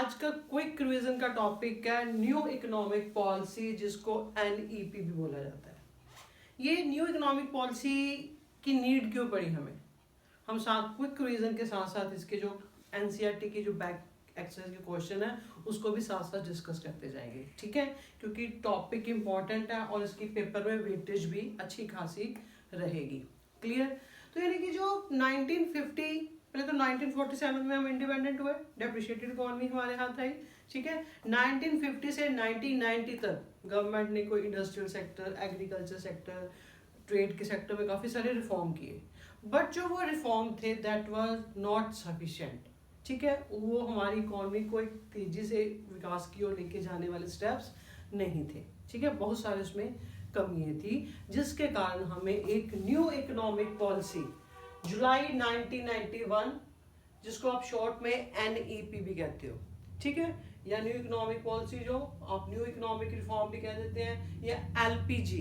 आज का quick revision का टॉपिक है न्यू इकोनॉमिक पॉलिसी, जिसको एनईपी भी बोला जाता है। ये न्यू इकोनॉमिक पॉलिसी की नीड क्यों पड़ी हमें, हम साथ क्विक रिवीजन के साथ साथ इसके जो एनसीईआरटी की जो बैक एक्सरसाइज के क्वेश्चन है उसको भी साथ साथ डिस्कस करते जाएंगे, ठीक है। क्योंकि टॉपिक इंपॉर्टेंट है और इसकी पेपर में वेटेज भी अच्छी खासी रहेगी। क्लियर। तो यानी कि जो 1950 पहले तो 1947 में हम इंडिपेंडेंट हुए, डेप्रिशिएटेड इकोनॉमी हमारे हाथ आई, ठीक है। 1950 से 1990 तक गवर्नमेंट ने कोई industrial sector, agriculture sector, trade के सेक्टर में काफ़ी सारे रिफॉर्म किए, बट जो वो रिफॉर्म थे दैट वाज नॉट सफिशिएंट, ठीक है। वो हमारी इकोनॉमी को एक तेजी से विकास की ओर लेके जाने वाले स्टेप्स नहीं थे, ठीक है। बहुत सारे उसमें कमियां थी, जिसके कारण हमें एक न्यू इकोनॉमिक पॉलिसी जुलाई 1991, जिसको आप शॉर्ट में एनईपी भी कहते हो, ठीक है, या न्यू इकोनॉमिक पॉलिसी जो आप न्यू इकोनॉमिक रिफॉर्म भी कह देते हैं, या एलपीजी,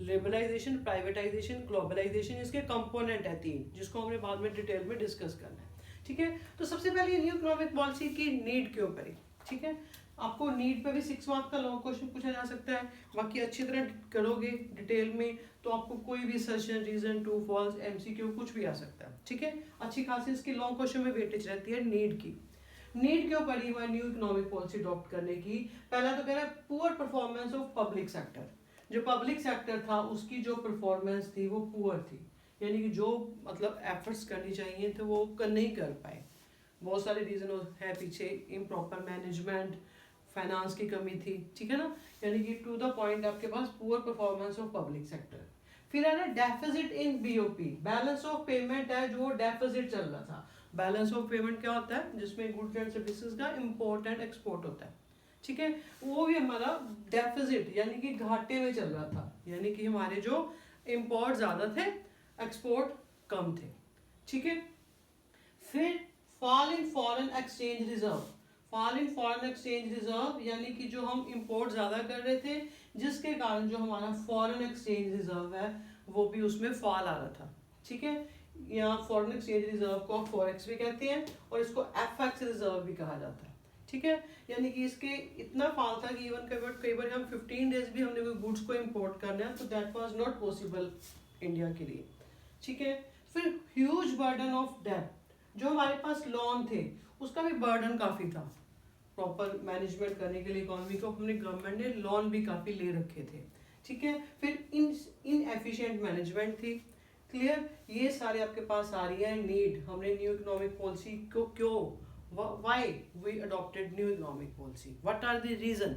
लिबरलाइजेशन, प्राइवेटाइजेशन, ग्लोबलाइजेशन, इसके कंपोनेंट है 3, जिसको हमने बाद में डिटेल में डिस्कस करना है, ठीक है। तो सबसे पहले न्यू इकोनॉमिक पॉलिसी की नीड क्यों पड़ी, ठीक है। आपको नीड पे भी 6 मार्क्स का लॉन्ग क्वेश्चन पूछा जा सकता है, बाकी अच्छी तरह करोगे डिटेल में तो आपको कोई भी assertion, reason, true, false, MCQ कुछ भी आ सकता है, ठीक है। अच्छी खासी इसकी लॉन्ग क्वेश्चन में वेटेज रहती है नीड की। नीड क्यों पड़ी हुआ न्यू इकोनॉमिक पॉलिसी अडॉप्ट करने की। पहला तो कह रहा है poor performance of public sector. जो पब्लिक सेक्टर था उसकी जो परफॉर्मेंस थी वो पुअर थी, यानी कि जो मतलब एफर्ट्स करनी चाहिए थे वो नहीं कर पाए। बहुत सारे रीजन है पीछे, इम्प्रॉपर मैनेजमेंट, फाइनेंस की कमी थी, ठीक है ना। यानी कि टू द पॉइंट आपके पास poor performance of public sector. फिर है ना deficit in BOP, balance of payment है जो डेफिसिट चल रहा था। बैलेंस ऑफ पेमेंट क्या होता है, जिसमें गुड्स एंड सर्विसेज का इम्पोर्ट एंड एक्सपोर्ट होता है, ठीक है। वो भी हमारा डेफिसिट यानी कि घाटे में चल रहा था, यानी कि हमारे जो इम्पोर्ट ज्यादा थे, एक्सपोर्ट कम थे, ठीक है। फिर fall in foreign exchange reserve, fall in foreign exchange reserve यानी कि जो हम इंपोर्ट ज़्यादा कर रहे थे, जिसके कारण जो हमारा फॉरेन एक्सचेंज रिजर्व है वो भी उसमें फॉल आ रहा था, ठीक है। यहाँ फॉरेन एक्सचेंज रिजर्व को फॉरेक्स भी कहते हैं और इसको एफएक्स रिजर्व भी कहा जाता है, ठीक है। यानी कि इसके इतना फॉल था कि इवन कई बार हम 15 डेज भी हमने कोई गुड्स को इम्पोर्ट करना है तो that was not possible India के लिए, ठीक है। फिर ह्यूज बर्डन ऑफ डेट, जो हमारे पास लोन थे उसका भी बर्डन काफ़ी था, प्रॉपर मैनेजमेंट करने के लिए इकोनॉमी को हमने गवर्नमेंट ने लोन भी काफ़ी ले रखे थे, ठीक है। फिर इन एफिशिएंट मैनेजमेंट थी। क्लियर। ये सारे आपके पास आ रही है नीड, हमने न्यू इकोनॉमिक पॉलिसी को क्यों, why we adopted new economic policy, what are the reason.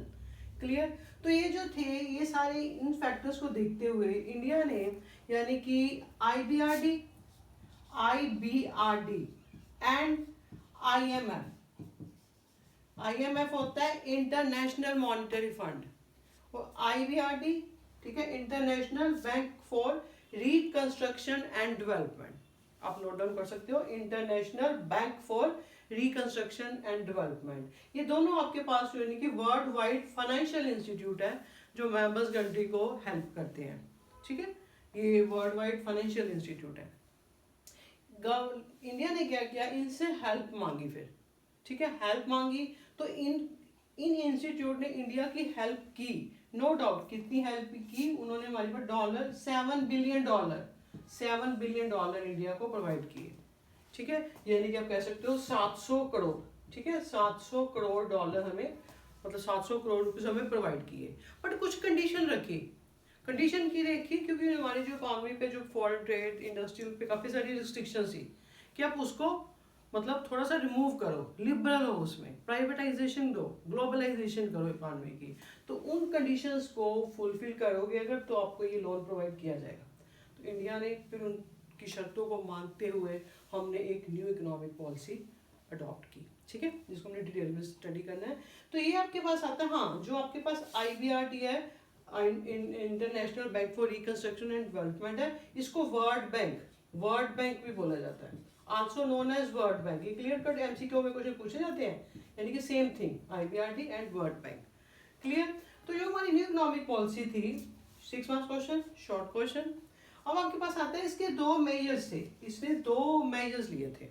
Clear. तो ये जो थे ये सारे इन फैक्टर्स को देखते हुए इंडिया ने यानी कि आईबीआरडी एंड आईएमएफ होता है इंटरनेशनल मॉनेटरी फंड, और आईबीआरडी, ठीक है, international bank for reconstruction and development. आप नोट डाउन कर सकते हो, international bank for reconstruction and development. ये दोनों आपके पास यानी कि वर्ल्ड वाइड फाइनेंशियल इंस्टीट्यूट है जो मेंबर्स कंट्री को हेल्प करते हैं, ठीक है। ये वर्ल्ड वाइड फाइनेंशियल इंस्टीट्यूट है। इंडिया ने क्या किया, इनसे हेल्प मांगी फिर, ठीक है, हेल्प मांगी तो इन इंस्टीट्यूट ने इंडिया की हेल्प की, नो डाउट। कितनी हेल्प की उन्होंने, हमारे पास $7 बिलियन इंडिया को प्रोवाइड किए, ठीक है। यानी कि आप कह सकते हो 700 करोड़, ठीक है, 700 करोड़ डॉलर हमें, मतलब 700 करोड़ रुपीज हमें प्रोवाइड किए। बट कुछ कंडीशन रखी, कंडीशन की देखी क्योंकि हमारी जो इकोनॉमी पे जो फॉरेन ट्रेड, इंडस्ट्रियल पे काफ़ी सारी रिस्ट्रिक्शन थी कि आप उसको मतलब थोड़ा सा रिमूव करो, लिबरल हो उसमें, प्राइवेटाइजेशन दो, ग्लोबलाइजेशन करो इकोनॉमी की, तो उन कंडीशंस को फुलफिल करोगे अगर तो आपको ये लोन प्रोवाइड किया जाएगा। तो इंडिया ने फिर उनकी शर्तों को मानते हुए हमने एक न्यू इकोनॉमिक पॉलिसी अडॉप्ट की, ठीक है, जिसको हमने डिटेल में स्टडी करना है। तो ये आपके पास आता है, हाँ, जो आपके पास आईबीआरडी है, international bank for reconstruction and development है, इसको वर्ल्ड बैंक भी बोला जाता है, also known as world bank. ये क्लियर कट एमसीक्यू में क्वेश्चन पूछे जाते हैं, यानी कि same thing IBRD and world bank. Clear. तो जो हमारी न्यू इकोनॉमिक पॉलिसी थी, 6 मार्क्स क्वेश्चन, शॉर्ट क्वेश्चन। अब आपके पास आता है इसके 2 मेजर्स थे, इसने 2 मेजर्स लिए थे,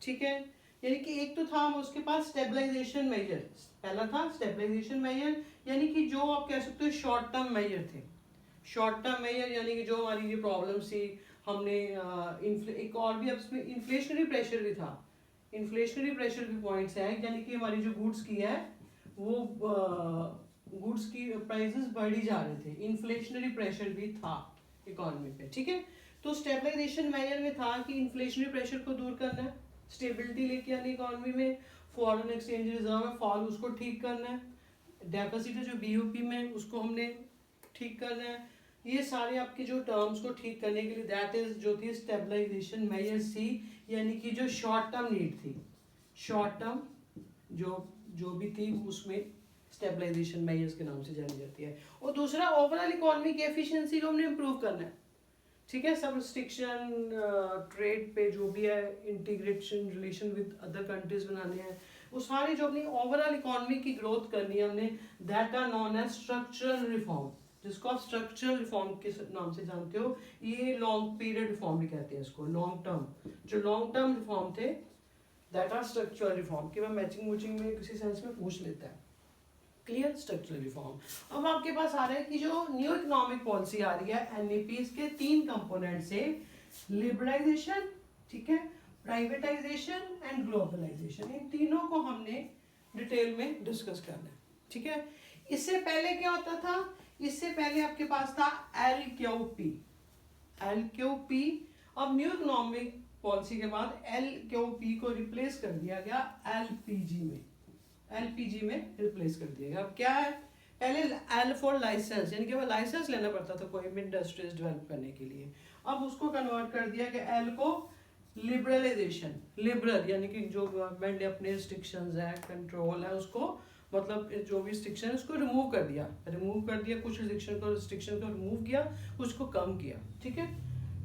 ठीक है। यानी कि एक तो था उसके पास स्टेबलाइजेशन मेजर, पहला था स्टेबलाइजेशन मेजर, यानी कि जो आप कह सकते हो शॉर्ट टर्म मेजर थे। शॉर्ट टर्म मेजर यानी कि जो हमारी ये प्रॉब्लम्स थी, हमने एक और भी अब इसमें इन्फ्लेशनरी प्रेशर भी था। इन्फ्लेशनरी प्रेशर भी पॉइंट्स हैं, यानी कि हमारी जो गुड्स की है वो गुड्स की प्राइसेस बढ़ी जा रहे थे, इन्फ्लेशनरी प्रेशर भी था इकोनॉमी पे, ठीक है। तो स्टेबलाइजेशन मेजर में था कि इन्फ्लेशनरी प्रेशर को दूर करना है, स्टेबिलिटी लेके आनी इकोनॉमी में, फॉरेन एक्सचेंज रिजर्व में फॉल उसको ठीक करना है, डेफिसिट जो बीओपी में उसको हमने ठीक करना है। ये सारे आपके जो टर्म्स को ठीक करने के लिए दैट इज जो थी स्टेबलाइजेशन मेजर्स थी, यानी कि जो शॉर्ट टर्म नीड थी, शॉर्ट टर्म जो भी थी उसमें स्टेबलाइजेशन मेजर्स के नाम से जानी जाती है। और दूसरा ओवरऑल इकोनॉमी की एफिशिएंसी को हमने इम्प्रूव करना है, ठीक है। सब रिस्ट्रिक्शन ट्रेड पे जो भी है, integration relation with other countries बनाने हैं, वो सारी जो अपनी ओवरऑल इकोनॉमी की ग्रोथ करनी है हमने, that are known as structural reform, जिसको आप स्ट्रक्चरल रिफॉर्म के नाम से जानते हो। ये लॉन्ग पीरियड रिफॉर्म भी कहते हैं इसको, लॉन्ग टर्म, जो लॉन्ग टर्म रिफॉर्म थे दैट आर स्ट्रक्चरल रिफॉर्म। कि मैं मैचिंग मुचिंग में किसी सेंस में पूछ लेता है, क्लियर, स्ट्रक्चरल रिफॉर्म। अब आपके पास आ रहा है कि जो न्यू इकोनॉमिक पॉलिसी आ रही है एनईपी के 3 कंपोनेंट से, लिबरलाइजेशन, ठीक है, प्राइवेटाइजेशन एंड ग्लोबलाइजेशन, इन तीनों को हमने डिटेल में डिस्कस करना है, ठीक है। इससे पहले क्या होता था, इससे पहले आपके पास था LQP, LQP। अब न्यू इकोनॉमिक पॉलिसी के बाद LQP को रिप्लेस कर दिया गया LPG में, LPG में रिप्लेस कर दिया गया। अब क्या है, पहले L फॉर लाइसेंस, यानी कि वो लाइसेंस लेना पड़ता था कोई भी इंडस्ट्रीज डेवलप करने के लिए, अब उसको कन्वर्ट कर दिया गया L को लिबरलाइजेशन, लिबरल यानी कि जो गवर्नमेंट ने अपने रिस्ट्रिक्शंस है, कंट्रोल है, उसको मतलब जो भी रिस्ट्रिक्शन है उसको रिमूव कर दिया, कुछ रिस्ट्रिक्शन को रिमूव किया, उसको कम किया, ठीक है।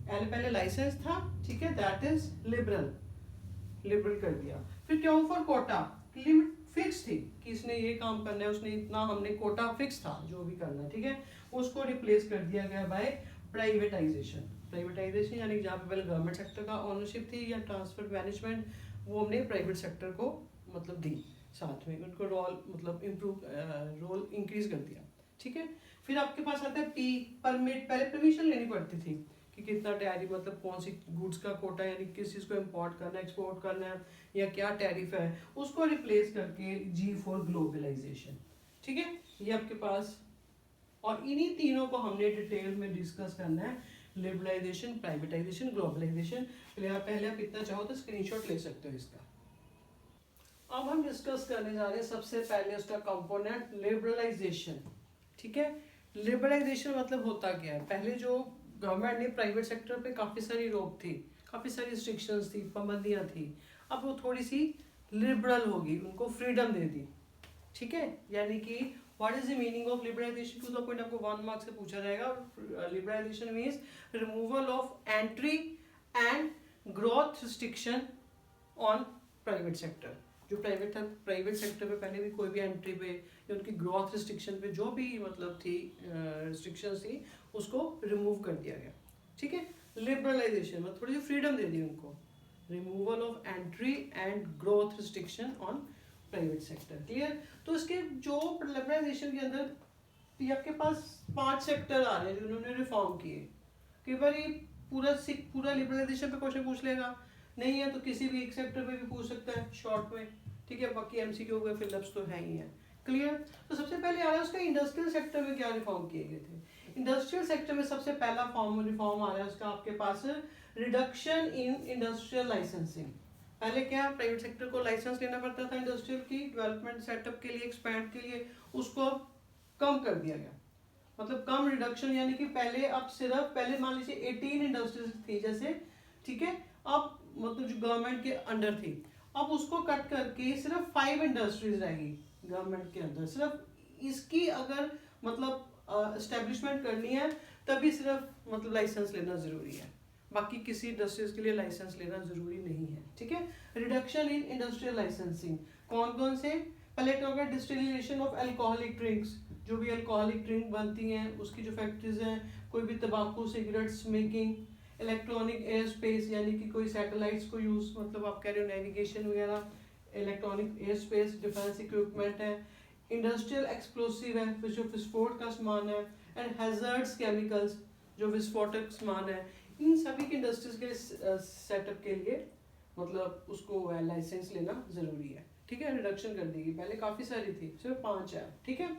एल पहले लाइसेंस था, ठीक है, दैट इज लिबरल कर दिया। फिर क्यों फॉर कोटा, लिमिट फिक्स थी कि इसने ये काम करना है, उसने इतना, हमने कोटा फिक्स था जो भी करना है, ठीक है। उसको रिप्लेस कर दिया गया बाय प्राइवेटाइजेशन, प्राइवेटाइजेशन यानी जहाँ पे पहले गवर्नमेंट सेक्टर का ओनरशिप थी या ट्रांसफर मैनेजमेंट, वो हमने प्राइवेट सेक्टर को मतलब दी, साथ में उनको रोल मतलब इम्प्रूव रोल इंक्रीज कर दिया, ठीक है। फिर आपके पास आता है पी, परमिट, पहले परमिशन लेनी पड़ती थी कि कितना टैरिफ, मतलब कौन सी गुड्स का कोटा, यानी किस चीज़ को इम्पोर्ट करना है, एक्सपोर्ट करना है, या क्या टैरिफ है, उसको रिप्लेस करके G फॉर ग्लोबलाइजेशन, ठीक है, ये आपके पास। और इन्हीं तीनों को हमने डिटेल में डिस्कस करना है, लिबरलाइजेशन, प्राइवेटाइजेशन, ग्लोबलाइजेशन। पहले आप इतना चाहो तो स्क्रीनशॉट ले सकते हो इसका। अब हम डिस्कस करने जा रहे हैं सबसे पहले उसका कंपोनेंट लिबरलाइजेशन, ठीक है। लिबरलाइजेशन मतलब होता क्या है, पहले जो गवर्नमेंट ने प्राइवेट सेक्टर पे काफ़ी सारी रोक थी, काफ़ी सारी रिस्ट्रिक्शंस थी, पाबंदियाँ थी, अब वो थोड़ी सी लिबरल होगी, उनको फ्रीडम दे दी, ठीक है। यानी कि what is the meaning of liberalisation, to the point आपको 1 मार्क से पूछा जाएगा। Liberalisation means removal of entry and growth restriction on private sector. जो प्राइवेट सेक्टर पे पहले भी कोई भी एंट्री पे या उनकी ग्रोथ रिस्ट्रिक्शन पे जो भी मतलब थी रिस्ट्रिक्शंस थी, उसको रिमूव कर दिया गया, ठीक है। लिबरलाइजेशन मतलब थोड़ी सी फ्रीडम दे दी उनको, removal of entry and growth restriction on private sector, clear. तो इसके जो लिबरलाइजेशन के अंदर ये आपके पास 5 सेक्टर आ रहे हैं जो उन्होंने रिफॉर्म किए। कई बार ये पूरा लिबरलाइजेशन पे क्वेश्चन पूछ लेगा, नहीं है तो किसी भी एक सेक्टर पे भी पूछ सकता है शॉर्ट में, ठीक है। बाकी एमसीक्यू के फिलअप्स तो है ही है, क्लियर। तो सबसे पहले आ रहा है उसका इंडस्ट्रियल सेक्टर में क्या रिफॉर्म किए गए थे। इंडस्ट्रियल सेक्टर में सबसे पहला रिफॉर्म आ रहा है उसका आपके पास रिडक्शन इन इंडस्ट्रियल लाइसेंसिंग। पहले क्या, प्राइवेट सेक्टर को लाइसेंस लेना पड़ता था इंडस्ट्रियल की डेवलपमेंट सेटअप के लिए, एक्सपैंड के लिए, उसको कम कर दिया गया, मतलब कम रिडक्शन, यानी कि पहले मान लीजिए 18 इंडस्ट्रीज थी जैसे, ठीक है, अब मतलब जो गवर्नमेंट के अंडर थी, अब उसको कट करके सिर्फ 5 इंडस्ट्रीज रहेगी गवर्नमेंट के अंदर। सिर्फ इसकी अगर मतलब एस्टेब्लिशमेंट करनी है तभी सिर्फ मतलब लाइसेंस लेना जरूरी है, बाकी किसी इंडस्ट्रीज के लिए लाइसेंस लेना जरूरी नहीं है, ठीक है। रिडक्शन इन इंडस्ट्रियल लाइसेंसिंग कौन कौन से, पहले तो होगा डिस्टिलेशन ऑफ अल्कोहलिक ड्रिंक्स, जो भी अल्कोहलिक ड्रिंक बनती हैं उसकी जो फैक्ट्रीज हैं, कोई भी तंबाकू, cigarette, smoking, electronic air space यानी कि कोई सैटेलाइट्स को यूज मतलब आप कह रहे हो नेविगेशन वगैरह, electronic air space, defence equipment है, इंडस्ट्रियल एक्सप्लोसिव है जो विस्फोट का सामान है, एंड हैजर्ड्स केमिकल्स जो विस्फोटक सामान है। इन सभी के इंडस्ट्रीज के सेटअप के लिए मतलब उसको लाइसेंस लेना जरूरी है। ठीक है, रिडक्शन कर देगी, पहले काफी सारी थी, सिर्फ 5 है। ठीक है,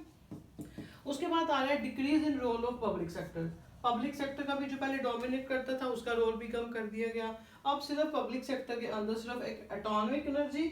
उसके बाद आ रहा है decrease in role of public sector. Public sector का भी जो पहले डोमिनेट करता था उसका रोल भी कम कर दिया गया। अब सिर्फ पब्लिक सेक्टर के अंदर सिर्फ एक atomic energy,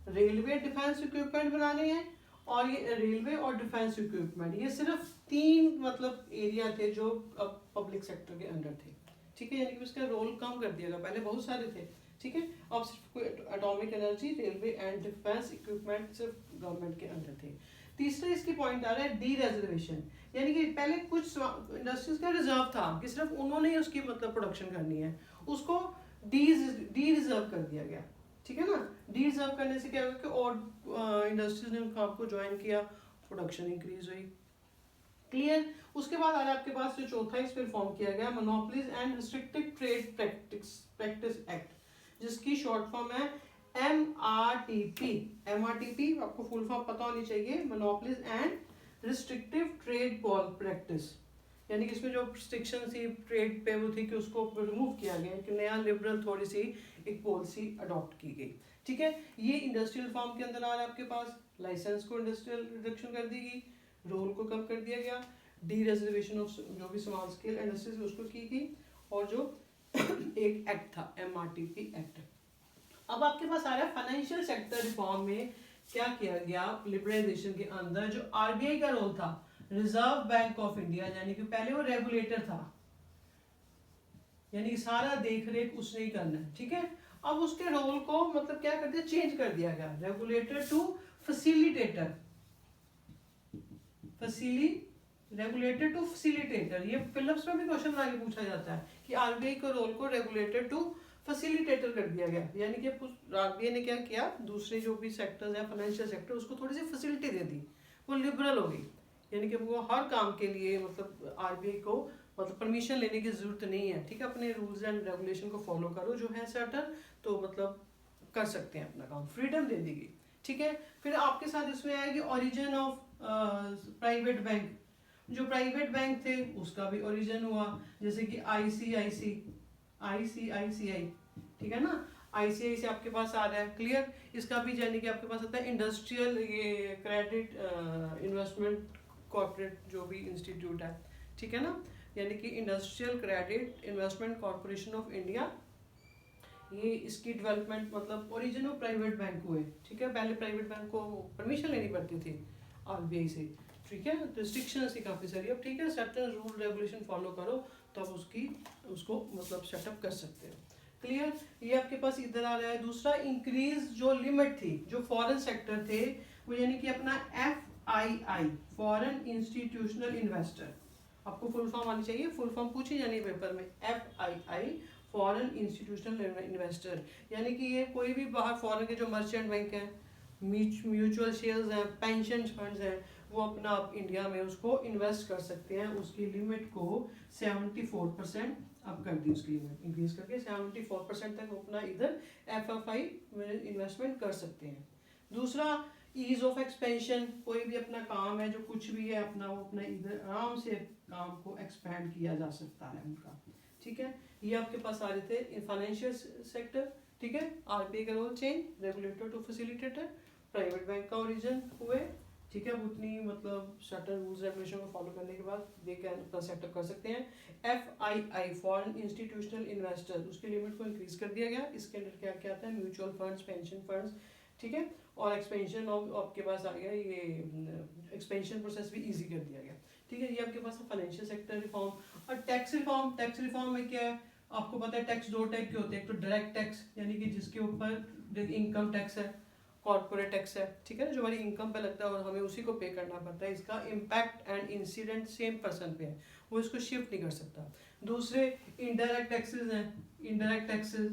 railway, defence equipment बनाने हैं, और ये रेलवे और डिफेंस इक्विपमेंट ये सिर्फ 3 मतलब एरिया थे जो अब पब्लिक सेक्टर के अंडर थे। ठीक है, यानी कि उसका रोल कम कर दिया गया, पहले बहुत सारे थे। ठीक है, अब सिर्फ कोई atomic energy, railway and defence equipment सिर्फ गवर्नमेंट के अंडर थे। तीसरा इसकी पॉइंट आ रहा है डी रिजर्वेशन, यानी कि पहले कुछ इंडस्ट्रीज का रिजर्व था कि सिर्फ उन्होंने ही उसकी मतलब प्रोडक्शन करनी है, उसको डी रिजर्व कर दिया गया। ठीक है ना, डी रिजर्व करने से क्या होगा कि और इंडस्ट्रीज ने उन काम को ज्वाइन किया, प्रोडक्शन इंक्रीज हुई। क्लियर। उसके बाद आ रहा है आपके पास जो चौथा इस पर फॉर्म किया गया monopolies and restricted trade practice act, जिसकी शॉर्ट फॉर्म है MRTP। MRTP आपको फुल फॉर्म पता होनी चाहिए, monopolies and restrictive trade practice, यानी कि इसमें जो रिस्ट्रिक्शन थी ट्रेड पे वो थी कि उसको रिमूव किया गया, कि नया लिबरल थोड़ी सी एक पॉलिसी अडॉप्ट की गई। ठीक है, ये इंडस्ट्रियल फॉर्म के अंदर आ रहा है आपके पास, लाइसेंस को इंडस्ट्रियल रिडक्शन कर दी गई, रोल को कम कर दिया गया, डी रिजर्वेशन ऑफ जो भी स्मॉल स्केल इंडस्ट्रीज उसको की गई, और जो एक एक्ट था MRTP एक्ट। अब आपके पास आ रहा है फाइनेंशियल सेक्टर रिफॉर्म में क्या किया गया लिबरलाइजेशन के अंदर, जो RBI का रोल था, रिजर्व बैंक ऑफ इंडिया, यानी कि पहले वो रेगुलेटर था, यानी कि सारा देख रेख उसने ही करना है। ठीक है, अब उसके रोल को मतलब क्या कर दिया, चेंज कर दिया गया, regulator to facilitator, regulator to facilitator. ये फिलिप्स में भी क्वेश्चन आगे पूछा जाता है कि RBI के रोल को रेगुलेटर टू फैसिलिटेटर कर दिया गया, यानी कि RBI ने क्या किया, दूसरे जो भी सेक्टर्स हैं फाइनेंशियल सेक्टर उसको थोड़ी सी फैसिलिटी दे दी, वो लिबरल हो गई, यानी कि वो हर काम के लिए मतलब RBI को मतलब परमिशन लेने की जरूरत नहीं है। ठीक है, अपने रूल्स एंड रेगुलेशन को फॉलो करो जो है सर्टन, तो मतलब कर सकते हैं अपना काम, फ्रीडम दे दी गई। ठीक है, फिर आपके साथ इसमें आएगी ओरिजिन ऑफ प्राइवेट बैंक, जो प्राइवेट बैंक थे उसका भी ओरिजिन हुआ, जैसे कि ICICI। ठीक है ना, ICICI आपके पास आ रहा है। क्लियर। इसका भी यानी कि आपके पास आता है इंडस्ट्रियल ये क्रेडिट इन्वेस्टमेंट कॉर्पोरेट जो भी इंस्टीट्यूट है। ठीक है ना, यानी कि industrial credit investment corporation of India, ये इसकी डेवलपमेंट मतलब ओरिजिन ऑफ प्राइवेट बैंक हुए। ठीक है, पहले प्राइवेट बैंक को परमिशन लेनी पड़ती थी RBI से। ठीक है, रिस्ट्रिक्शन थी काफ़ी सारी। अब ठीक है, सर्टेन रूल रेगुलेशन फॉलो करो तब उसको मतलब सेटअप कर सकते हो। क्लियर। ये आपके पास इधर आ रहा है। दूसरा, इंक्रीज जो लिमिट थी जो फॉरेन सेक्टर थे वो, यानी कि अपना FII फॉरेन इंस्टीट्यूशनल इन्वेस्टर, आपको फुल फॉर्म आनी चाहिए, फुल फॉर्म पूछी जानी है पेपर में, FII फॉरेन इंस्टीट्यूशनल इन्वेस्टर, यानी कि ये कोई भी बाहर फॉरेन के जो मर्चेंट बैंक हैं, म्यूचुअल शेयर्स हैं, पेंशन फंड्स हैं, वो अपना आप इंडिया में उसको इन्वेस्ट कर सकते हैं। उसकी लिमिट को 74% अब कर दी, उसकी लिमिट इंक्रीज करके 74% तक अपना इधर FFI में इन्वेस्टमेंट कर सकते हैं। दूसरा, ईज ऑफ एक्सपेंशन, कोई भी अपना काम है जो कुछ भी है अपना, वो अपना इधर आराम से काम को एक्सपैंड किया जा सकता है उनका। ठीक है, ये आपके पास आ रहे थे फाइनेंशियल सेक्टर। ठीक है, RBI का role change, regulator to facilitator, private bank का ओरिजिन हुए। ठीक है, उतनी मतलब सर्टेन रूल्स रेगुलेशन को फॉलो करने के बाद दे कैन अपना सेटअप कर सकते हैं। FII फॉरेन इंस्टीट्यूशनल इन्वेस्टर, उसकी लिमिट को इंक्रीज कर दिया गया। इसके अंदर क्या क्या आता है, म्यूचुअल फंड्स, पेंशन फंड्स। ठीक है, और एक्सपेंशन ऑफ आपके पास आ गया, ये एक्सपेंशन प्रोसेस भी इजी कर दिया गया। ठीक है, ये आपके पास फाइनेंशियल सेक्टर रिफॉर्म। और टैक्स रिफॉर्म में क्या है, आपको पता है टैक्स 2 टाइप के होते हैं। एक तो डायरेक्ट टैक्स, यानी कि जिसके ऊपर इनकम टैक्स है, कॉर्पोरेट टैक्स है। ठीक है, जो हमारी इनकम पे लगता है और हमें उसी को पे करना पड़ता है, इसका impact and incident same person पे है, वो इसको शिफ्ट नहीं कर सकता। दूसरे इनडायरेक्ट टैक्सेस हैं। इनडायरेक्ट टैक्सेस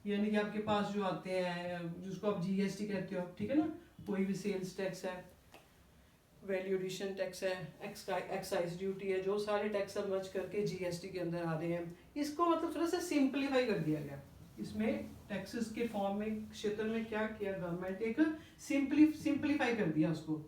यानी कि आपके पास जो आते हैं, जिसको आप GST कहते हो। ठीक है ना, कोई भी सेल्स टैक्स है, वैल्यू एडिशन टैक्स है, एक्साइज ड्यूटी है, जो सारे टैक्स सब मर्ज करके जीएसटी के अंदर आ रहे हैं। इसको मतलब थोड़ा सा सिंप्लीफाई कर दिया गया। इसमें टैक्सेस के फॉर्म में क्षेत्र में क्या किया गवर्नमेंट, एक सिंप्लीफाई कर दिया उसको,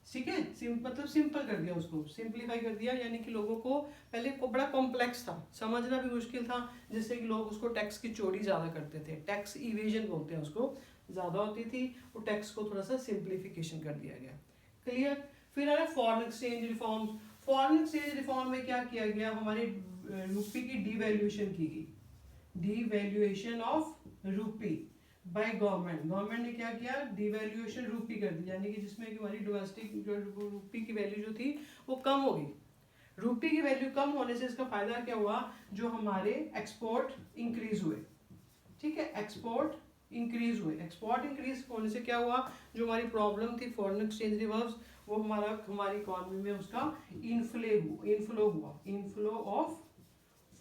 ठीक है, मतलब सिंपल कर दिया उसको, सिंप्लीफाई कर दिया। यानी कि लोगों को पहले को बड़ा कॉम्प्लेक्स था, समझना भी मुश्किल था, जिससे कि लोग उसको टैक्स की चोरी ज़्यादा करते थे, टैक्स इवेजन बोलते हैं उसको, ज़्यादा होती थी। वो टैक्स को थोड़ा सा सिंप्लीफिकेशन कर दिया गया। क्लियर। फिर आ रहा foreign exchange reforms. Foreign exchange reform में क्या किया गया, हमारे रुपये की डीवैल्यूएशन की गई, devaluation of rupee by government. Government ने क्या किया, डिवैल्यूएशन रुपी कर दी, यानी कि जिसमें कि हमारी डोमेस्टिक जो रुपी की वैल्यू जो थी वो कम हो गई। रुपी की वैल्यू कम होने से इसका फायदा क्या हुआ, जो हमारे एक्सपोर्ट इंक्रीज हुए, ठीक है, एक्सपोर्ट इंक्रीज हुए। एक्सपोर्ट इंक्रीज होने से क्या हुआ, जो हमारी प्रॉब्लम थी फॉरेन एक्सचेंज रिजर्व्स, वो हमारी इकोनॉमी में उसका इनफ्लो हुआ, inflow of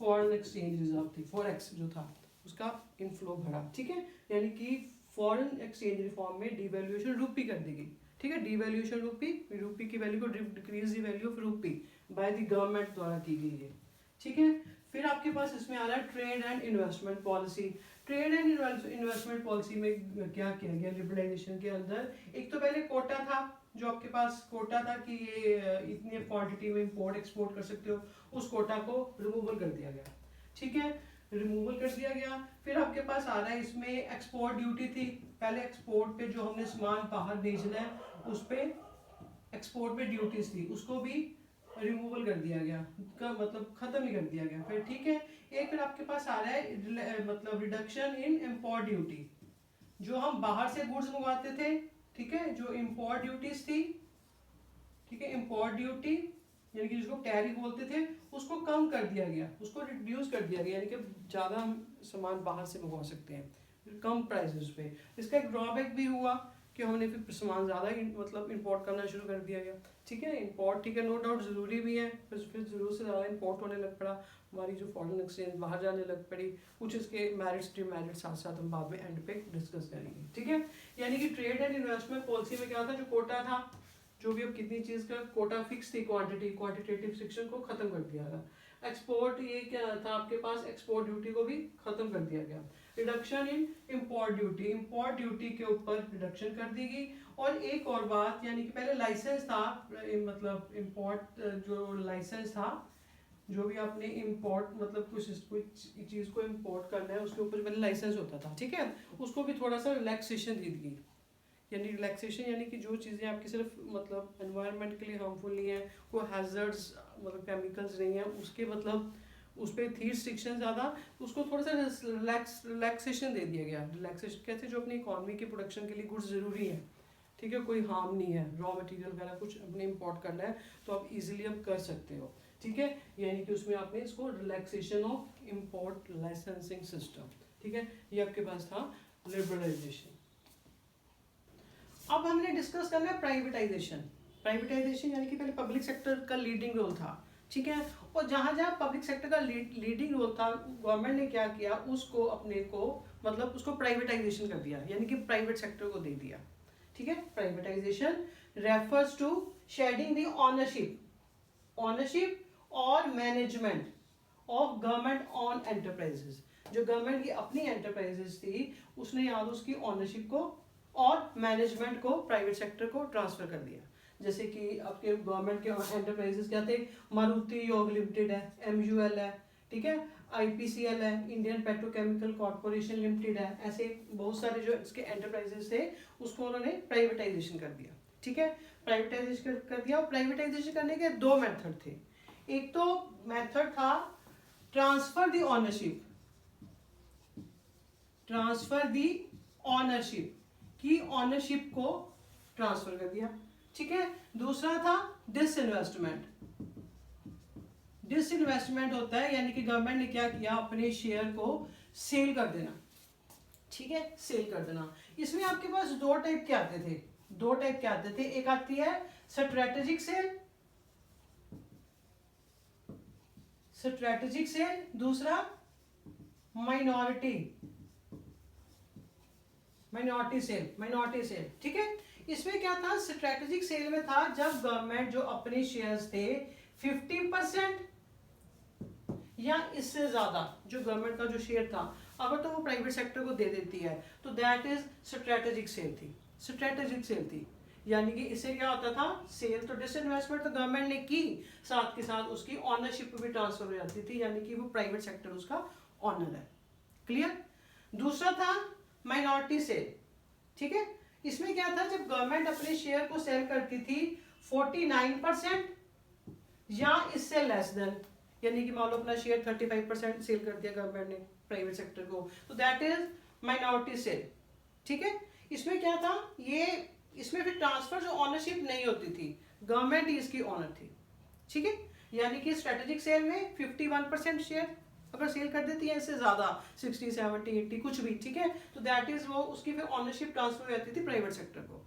foreign exchange reserve थी, फॉरेक्स जो था उसका इनफ्लो बढ़ा, ठीक है। यानी कि फॉरेन एक्सचेंज रिफॉर्म में डिवैल्यूएशन रुपी कर दी गई, ठीक है, डिवैल्यूएशन रुपी की वैल्यू को decrease the value of rupee by the government द्वारा की गई है, ठीक है। फिर आपके पास इसमें आ रहा है trade and investment policy. Trade and investment policy में क्या किया गया लिबरलाइजेशन के अंदर, एक तो पहले कोटा था, जो आपके पास कोटा था कि ये इतनी क्वांटिटी में इंपोर्ट एक्सपोर्ट कर सकते हो, उस कोटा को रिमूवल कर दिया गया, ठीक है, रिमूवल कर दिया गया। फिर आपके पास आ रहा है इसमें एक्सपोर्ट ड्यूटी थी, पहले एक्सपोर्ट पे जो हमने सामान बाहर भेजना है उस पे एक्सपोर्ट पे ड्यूटीज थी, उसको भी रिमूवल कर दिया गया, मतलब खत्म ही कर दिया गया। फिर ठीक है, एक फिर आपके पास आ रहा है मतलब रिडक्शन इन इम्पोर्ट ड्यूटी, जो हम बाहर से गुड्स मंगवाते थे, ठीक है, जो इम्पोर्ट ड्यूटीज थी, ठीक है, इम्पोर्ट ड्यूटी यानी कि जिसको टैरिफ बोलते थे, उसको कम कर दिया गया, उसको रिड्यूस कर दिया गया, यानी कि ज़्यादा हम सामान बाहर से मंगवा सकते हैं कम प्राइसेस पे। इसका एक ड्रॉबैक भी हुआ कि हमने फिर सामान ज़्यादा मतलब इंपोर्ट करना शुरू कर दिया गया, ठीक है। इंपोर्ट ठीक है, नो डाउट ज़रूरी भी है, फिर ज़रूर से ज़्यादा इंपोर्ट होने लग पड़ा, हमारी जो फॉरेन एक्सचेंज बाहर जाने लग पड़ी। कुछ इसके मेरिट्स डिमेरिट्स साथ साथ हम बाद में एंड पे डिस्कस करेंगे, ठीक है। यानी कि ट्रेड एंड इन्वेस्टमेंट पॉलिसी में क्या था, जो कोटा था, जो भी अब कितनी चीज़ का कोटा फिक्स थी, क्वांटिटेटिव सेक्शन को खत्म कर दिया गया। एक्सपोर्ट ये क्या था आपके पास, एक्सपोर्ट ड्यूटी को भी खत्म कर दिया गया। Reduction in import duty, import duty के ऊपर रिडक्शन कर दी गई। और एक और बात, यानी कि पहले लाइसेंस था, मतलब इंपोर्ट जो लाइसेंस था, जो भी आपने इंपोर्ट मतलब कुछ चीज़ को इंपोर्ट करना है उसके ऊपर पहले लाइसेंस होता था, ठीक है, उसको भी थोड़ा सा रिलैक्सेशन दी गई। यानी रिलैक्सेशन यानी कि जो चीज़ें आपकी सिर्फ मतलब एनवायरनमेंट के लिए हार्मफुल नहीं है, कोई हैजर्ड्स मतलब केमिकल्स नहीं है, उसके मतलब उस पर थी रिस्ट्रिक्शन ज़्यादा, उसको थोड़ा सा रिलैक्सेशन दे दिया गया। रिलैक्सेशन कैसे, जो अपनी इकॉनमी के प्रोडक्शन के लिए गुड्स ज़रूरी है, ठीक है, कोई हार्म नहीं है, रॉ मटेरियल वगैरह कुछ अपने इंपोर्ट करना है तो आप इजीली अब कर सकते हो, ठीक है। यानी कि उसमें आपने इसको relaxation of import licensing system, ठीक है, ये आपके पास था लिबरलाइजेशन। अब हमने डिस्कस करना है प्राइवेटाइजेशन। प्राइवेटाइजेशन यानी कि पहले पब्लिक सेक्टर का लीडिंग रोल था, ठीक है, और जहाँ जहाँ पब्लिक सेक्टर का लीडिंग रोल था, गवर्नमेंट ने क्या किया, उसको अपने को मतलब उसको प्राइवेटाइजेशन कर दिया, यानी कि प्राइवेट सेक्टर को दे दिया, ठीक है। Privatisation refers to shedding the ownership और management of government on enterprises. जो गवर्नमेंट की अपनी एंटरप्राइजेस थी, उसने याद उसकी ऑनरशिप को और मैनेजमेंट को प्राइवेट सेक्टर को ट्रांसफर कर दिया। जैसे कि आपके गवर्नमेंट के एंटरप्राइजेस क्या थे, मारुति योग लिमिटेड है, MUL है, ठीक है, IPCL है, इंडियन पेट्रोकेमिकल कॉर्पोरेशन लिमिटेड है, ऐसे बहुत सारे जो इसके एंटरप्राइजेस थे उसको उन्होंने प्राइवेटाइजेशन कर दिया, ठीक है। प्राइवेटाइजेशन कर दिया, और प्राइवेटाइजेशन करने के दो मेथड थे। एक तो मेथड था transfer the ownership, transfer the ownership की ऑनरशिप को ट्रांसफर कर दिया, ठीक है। दूसरा था डिसइन्वेस्टमेंट। डिसइन्वेस्टमेंट होता है यानी कि गवर्नमेंट ने क्या किया, अपने शेयर को सेल कर देना, ठीक है, सेल कर देना। इसमें आपके पास दो टाइप के आते थे, एक आती है स्ट्रेटेजिक सेल, दूसरा माइनॉरिटी माइनॉरिटी सेल, ठीक है। इसमें क्या था, स्ट्रेटेजिक सेल में था जब गवर्नमेंट जो अपने शेयर्स थे 50% या इससे ज्यादा जो गवर्नमेंट का जो शेयर था अगर तो वो प्राइवेट सेक्टर को दे देती है तो दैट इज स्ट्रेटेजिक सेल थी, स्ट्रेटेजिक सेल थी। यानी कि इससे क्या होता था, सेल तो डिसइन्वेस्टमेंट तो गवर्नमेंट ने की, साथ के साथ उसकी ऑनरशिप भी ट्रांसफर हो जाती थी, यानी कि वो प्राइवेट सेक्टर उसका ऑनर है। क्लियर। दूसरा था माइनॉरिटी सेल, ठीक है। इसमें क्या था, जब गवर्नमेंट अपने शेयर को सेल करती थी 49% या इससे लेस देन, यानी कि मान लो अपना शेयर 35% सेल कर दिया गवर्नमेंट ने प्राइवेट सेक्टर को, तो दैट इज माइनॉरिटी सेल, ठीक है। इसमें क्या था, ये इसमें फिर ट्रांसफर जो ऑनरशिप नहीं होती थी, गवर्नमेंट ही इसकी ऑनर थी, ठीक है। यानी कि स्ट्रेटेजिक सेल में 51% शेयर अगर सेल कर देती है, इससे ज्यादा 60, 70, 80 कुछ भी, ठीक है, तो दैट इज वो उसकी फिर ऑनरशिप ट्रांसफर हो जाती थी प्राइवेट सेक्टर को।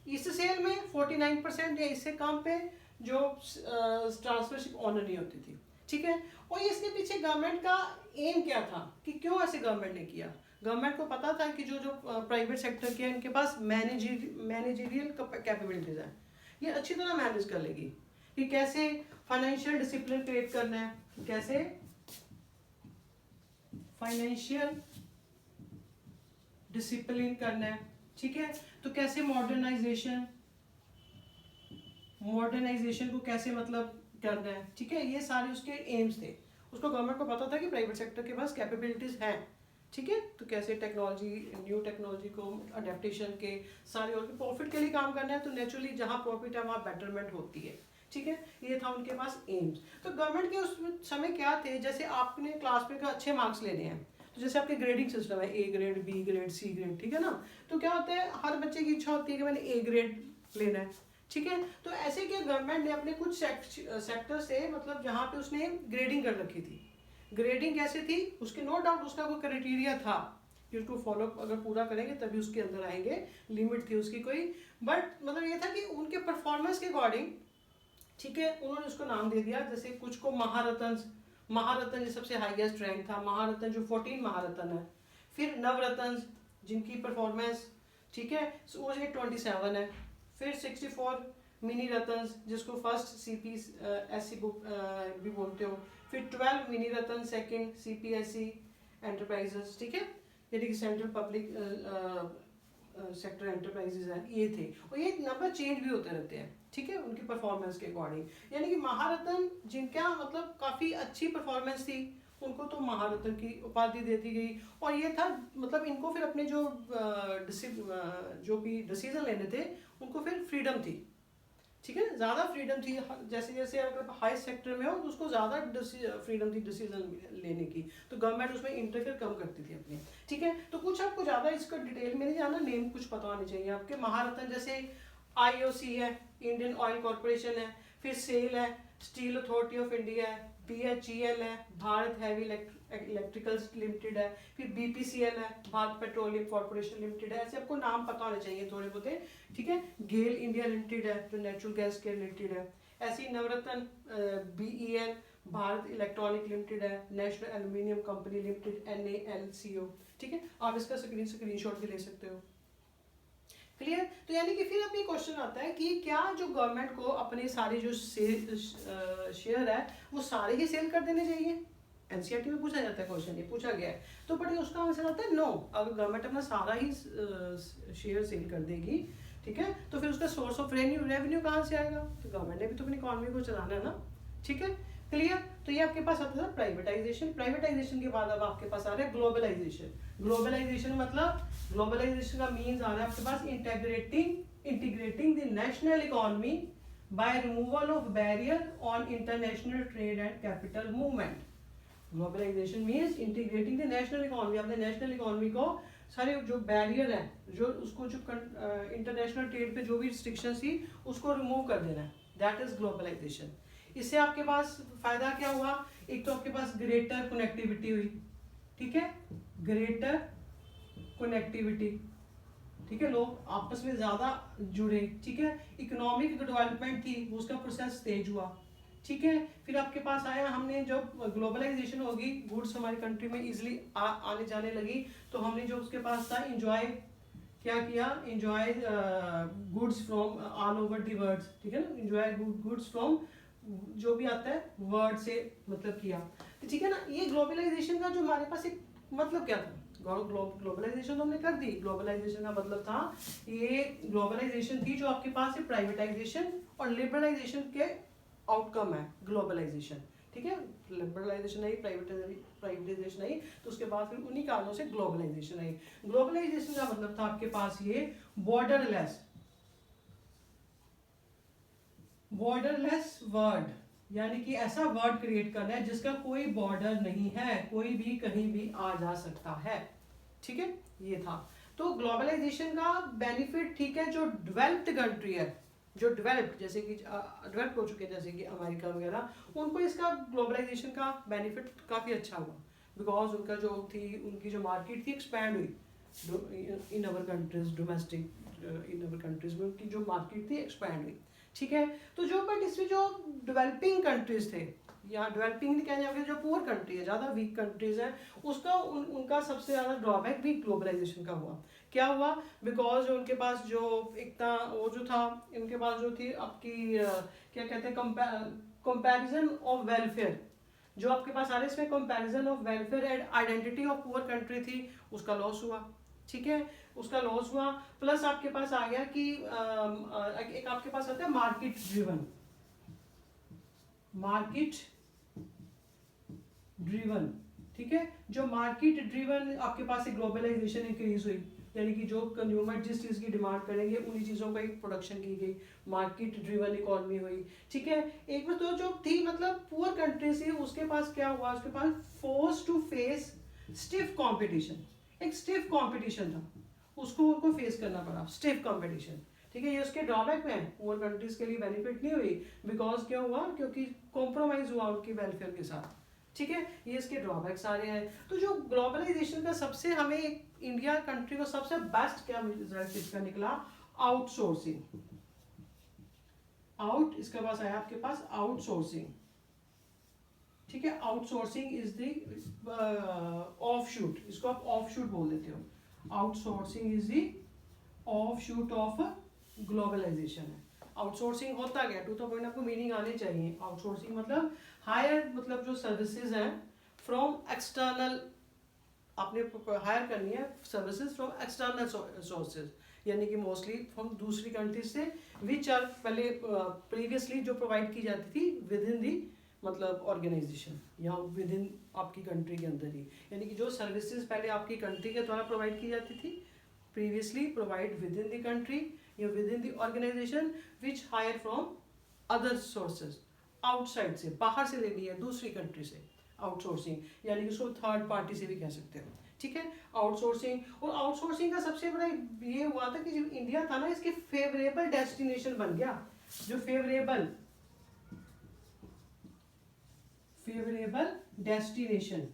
इस सेल में 49% या इससे कम पे जो ट्रांसफरशिप ऑनर नहीं होती थी, ठीक है। और इसके पीछे गवर्नमेंट का एम क्या था, कि क्यों ऐसे गवर्नमेंट ने किया। गवर्नमेंट को पता था कि जो जो प्राइवेट सेक्टर के हैं इनके पास मैनेजरियल कैपेबिलिटीज है, ये अच्छी तरह मैनेज कर लेगी कि कैसे फाइनेंशियल डिसिप्लिन क्रिएट करना है, कैसे फाइनेंशियल डिसिप्लिन करना है, ठीक है। तो कैसे मॉडर्नाइजेशन को कैसे मतलब करना है, ठीक है। ये सारे उसके एम्स थे। उसको गवर्नमेंट को पता था कि प्राइवेट सेक्टर के पास कैपेबिलिटीज हैं, ठीक है, तो कैसे टेक्नोलॉजी, न्यू टेक्नोलॉजी को अडेप्टेशन के सारे और प्रॉफिट के लिए काम करना है, तो नेचुरली जहां प्रॉफिट है वहां बेटरमेंट होती है, ठीक है। ये था उनके पास एम्स। तो गवर्नमेंट के उस समय क्या थे, जैसे आपने क्लास में अच्छे मार्क्स लेने हैं, तो जैसे आपके ग्रेडिंग सिस्टम है, A grade, B grade, C grade, ठीक है ना। तो क्या होता है, हर बच्चे की इच्छा होती है कि मैंने ए ग्रेड लेना है, ठीक है। तो ऐसे क्या गवर्नमेंट ने अपने कुछ सेक्टर से मतलब जहाँ पे उसने ग्रेडिंग कर रखी थी। ग्रेडिंग कैसे थी, उसके नो डाउट उसका कोई क्राइटेरिया था कि उसको फॉलो अगर पूरा करेंगे तभी उसके अंदर आएंगे, लिमिट थी उसकी कोई, बट मतलब ये था कि उनके परफॉर्मेंस के अकॉर्डिंग, ठीक है, उन्होंने उसको नाम दे दिया। जैसे कुछ को महारत्न सबसे हाईएस्ट रैंक था, महारत्न जो 14 महारत्न है। फिर नवरत्न जिनकी परफॉर्मेंस, ठीक है, वो 27 है। फिर 64 मिनी रत्न जिसको फर्स्ट सीपी एससी बुक भी बोलते हो। फिर 12 मिनी रत्न सेकंड सीपीएससी एंटरप्राइजेस, ठीक है, यानी कि सेंट्रल पब्लिक सेक्टर एंटरप्राइजेस है, ये थे। और ये नंबर चेंज भी होते रहते हैं, ठीक है, उनकी परफॉर्मेंस के अकॉर्डिंग। यानी कि महारत्न जिनका मतलब काफ़ी अच्छी परफॉर्मेंस थी, उनको तो महारत्न की उपाधि दे दी गई। और ये था मतलब इनको फिर अपने जो भी डिसीजन लेने थे उनको फिर फ्रीडम थी, ठीक है, ज़्यादा फ्रीडम थी। जैसे जैसे अगर हाई सेक्टर में हो तो उसको ज़्यादा फ्रीडम थी डिसीजन लेने की, तो गवर्नमेंट उसमें इंटरफेयर कम करती थी अपनी, ठीक है। तो कुछ आपको ज़्यादा इसका डिटेल में नहीं जाना, नेम कुछ पता होने चाहिए आपके। महारत्न जैसे IOC है, इंडियन ऑयल कॉरपोरेशन है। फिर सेल है, स्टील अथॉरिटी ऑफ इंडिया है। BHEL है, भारत हैवी इलेक्ट्रिकल्स लिमिटेड है। फिर BPCL है, भारत पेट्रोलियम कॉर्पोरेशन लिमिटेड है। ऐसे आपको नाम पता होने चाहिए थोड़े बहुत, ठीक है। गेल इंडिया लिमिटेड है जो नेचुरल गैस के रिलेटेड है। ऐसी नवरत्न BEL भारत इलेक्ट्रॉनिक लिमिटेड है। National aluminium company limited NALCO, ठीक है। आप इसका स्क्रीनशॉट भी ले सकते हो। क्लियर। तो यानी कि फिर अब ये क्वेश्चन आता है कि क्या जो गवर्नमेंट को अपने सारे जो शेयर है वो सारे ही सेल कर देने चाहिए। NCERT में पूछा जाता है क्वेश्चन, ये पूछा गया है। तो बट उसका आंसर आता है नो। अगर गवर्नमेंट अपना सारा ही शेयर सेल कर देगी, ठीक है, तो फिर उसका सोर्स ऑफ रेवेन्यू कहाँ से आएगा। तो गवर्नमेंट ने भी तो अपनी इकॉनमी को चलाना है ना, ठीक है। क्लियर। तो ये आपके पास आता है प्राइवेटाइजेशन। प्राइवेटाइजेशन के बाद अब आपके पास आ रहा है ग्लोबलाइजेशन। ग्लोबलाइजेशन मतलब ग्लोबलाइजेशन का मीन्स आ रहा है आपके पास integrating the national economy by removal of barrier on international trade and capital movement. Globalisation means integrating the national economy, अपने नेशनल इकोनॉमी को सारे जो बैरियर है, जो उसको जो इंटरनेशनल ट्रेड पे जो भी रिस्ट्रिक्शन थी उसको रिमूव कर देना है, दैट इज ग्लोबलाइजेशन। इससे आपके पास फायदा क्या हुआ, एक तो आपके पास ग्रेटर कनेक्टिविटी हुई, ठीक है, ग्रेटर कनेक्टिविटी, ठीक है, लोग आपस में ज्यादा जुड़े, ठीक है। इकोनॉमिक डेवलपमेंट थी उसका प्रोसेस तेज हुआ, ठीक है। फिर आपके पास आया, हमने जब ग्लोबलाइजेशन होगी, गुड्स हमारी कंट्री में इजिली आने जाने लगी, तो हमने जो उसके पास था इंजॉय क्या किया, enjoy goods from all over the world, ठीक है ना, इंजॉय गुड्स फ्रॉम जो भी आता है वर्ड से मतलब किया, तो ठीक है ना। ये ग्लोबलाइजेशन का जो हमारे पास एक मतलब क्या था, ग्लोबलाइजेशन तो हमने कर दी। ग्लोबलाइजेशन का मतलब था, ये ग्लोबलाइजेशन थी जो आपके पास है प्राइवेटाइजेशन और लिबरलाइजेशन के आउटकम है ग्लोबलाइजेशन, ठीक है। लिबरलाइजेशन आई, प्राइवेटाइजेशन आई, तो उसके बाद फिर उन्हीं कारणों से ग्लोबलाइजेशन आई। ग्लोबलाइजेशन का मतलब था आपके पास ये बॉर्डरलेस वर्ड, यानी कि ऐसा वर्ड क्रिएट करना है जिसका कोई बॉर्डर नहीं है, कोई भी कहीं भी आ जा सकता है, ठीक है, ये था। तो ग्लोबलाइजेशन का बेनिफिट, ठीक है, जो डेवलप्ड कंट्री है, जो डेवलप्ड जैसे कि डेवलप हो चुके हैं जैसे कि अमेरिका वगैरह, उनको इसका ग्लोबलाइजेशन का बेनिफिट काफ़ी अच्छा हुआ, बिकॉज उनका जो थी, उनकी जो मार्केट थी एक्सपैंड हुई इन अवर कंट्रीज, डोमेस्टिक इन अवर कंट्रीज में उनकी जो मार्केट थी एक्सपैंड हुई, ठीक है। तो जो बट इसमें जो डेवलपिंग कंट्रीज थे, या डेवलपिंग नहीं कहने जो पुअर कंट्री है, ज़्यादा वीक कंट्रीज हैं, उसका उनका सबसे ज़्यादा ड्रॉबैक भी ग्लोबलाइजेशन का हुआ। क्या हुआ, बिकॉज उनके पास जो एक था, वो जो था, इनके पास जो थी आपकी क्या कहते हैं, कंपैरिजन ऑफ वेलफेयर, जो आपके पास आ रहे इसमें comparison of welfare and identity of poor country थी, उसका लॉस हुआ, ठीक है, उसका लॉस हुआ। प्लस आपके पास आ गया कि एक आपके पास आता है मार्केट ड्रिवन, ठीक है, जो मार्केट ड्रिवन आपके पास एक ग्लोबलाइजेशन इंक्रीज हुई, यानी कि जो कंज्यूमर जिस चीज़ की डिमांड करेंगे उन्हीं चीज़ों का एक प्रोडक्शन की गई, मार्केट ड्रिवन इकोनॉमी हुई, ठीक है। एक बार तो जो थी मतलब पुअर कंट्री थी, उसके पास क्या हुआ, उसके पास force to face stiff competition, एक स्टिफ कंपटीशन था, उसको उनको फेस करना पड़ा, स्टिफ कंपटीशन, ठीक है। ये उसके ड्रॉबैक में है, पुअर कंट्रीज के लिए बेनिफिट नहीं हुई, बिकॉज क्या हुआ, क्योंकि कॉम्प्रोमाइज हुआ उनकी वेलफेयर के साथ, ठीक है, ये इसके ड्रॉबैक्स आ रहे हैं। तो जो ग्लोबलाइजेशन का सबसे हमें इंडिया कंट्री को सबसे बेस्ट क्या रिजल्ट इसका निकला, आउटसोर्सिंग, इसके पास आया आपके पास आउटसोर्सिंग, ठीक है। आउटसोर्सिंग इज द ऑफशूट, इसको आप ऑफशूट बोल देते हो, outsourcing is the offshoot of globalisation है। आउटसोर्सिंग होता क्या, टू द पॉइंट आपको मीनिंग आने चाहिए। आउटसोर्सिंग मतलब हायर, मतलब जो सर्विसेज हैं फ्रॉम एक्सटर्नल, आपने हायर करनी है सर्विसेज फ्रॉम एक्सटर्नल सोर्सेज, यानी कि मोस्टली फ्रॉम दूसरी कंट्रीज से, विच आर पहले प्रीवियसली जो प्रोवाइड की जाती थी विद इन दी मतलब ऑर्गेनाइजेशन या विद इन आपकी कंट्री के अंदर ही, यानी कि जो सर्विसेज पहले आपकी कंट्री के द्वारा प्रोवाइड की जाती थी, previously provide within the country या within the organization which hire from other sources, outside से, बाहर से लेनी है दूसरी कंट्री से, आउटसोर्सिंग, यानी कि उसको थर्ड पार्टी से भी कह सकते हो, ठीक है, आउटसोर्सिंग। और आउटसोर्सिंग का सबसे बड़ा ये हुआ था कि जो इंडिया था ना, इसके फेवरेबल डेस्टिनेशन बन गया, जो फेवरेबल डेस्टिनेशन,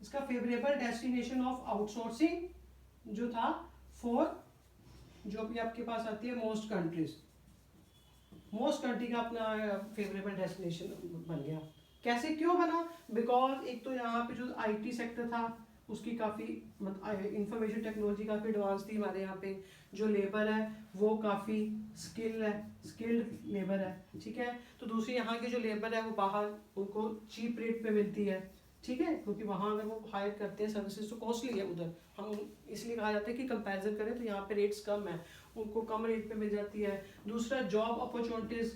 इसका फेवरेबल डेस्टिनेशन ऑफ आउटसोर्सिंग जो था फॉर, जो भी आपके पास आती है मोस्ट कंट्री का अपना फेवरेबल डेस्टिनेशन बन गया। कैसे, क्यों बना, बिकॉज एक तो यहाँ पे जो आईटी सेक्टर था उसकी काफ़ी इंफॉर्मेशन टेक्नोलॉजी काफ़ी एडवांस थी हमारे यहाँ पे, जो लेबर है वो काफ़ी स्किल्ड लेबर है, ठीक है। तो दूसरी यहाँ की जो लेबर है वो बाहर उनको चीप रेट पे मिलती है, ठीक है, क्योंकि वहाँ अगर वो हायर करते हैं सर्विसेज तो कॉस्टली है उधर, हम इसलिए कहा जाता है कि कंपैरिजन करें तो यहाँ पे रेट्स कम है, उनको कम रेट पे मिल जाती है। दूसरा जॉब अपॉर्चुनिटीज़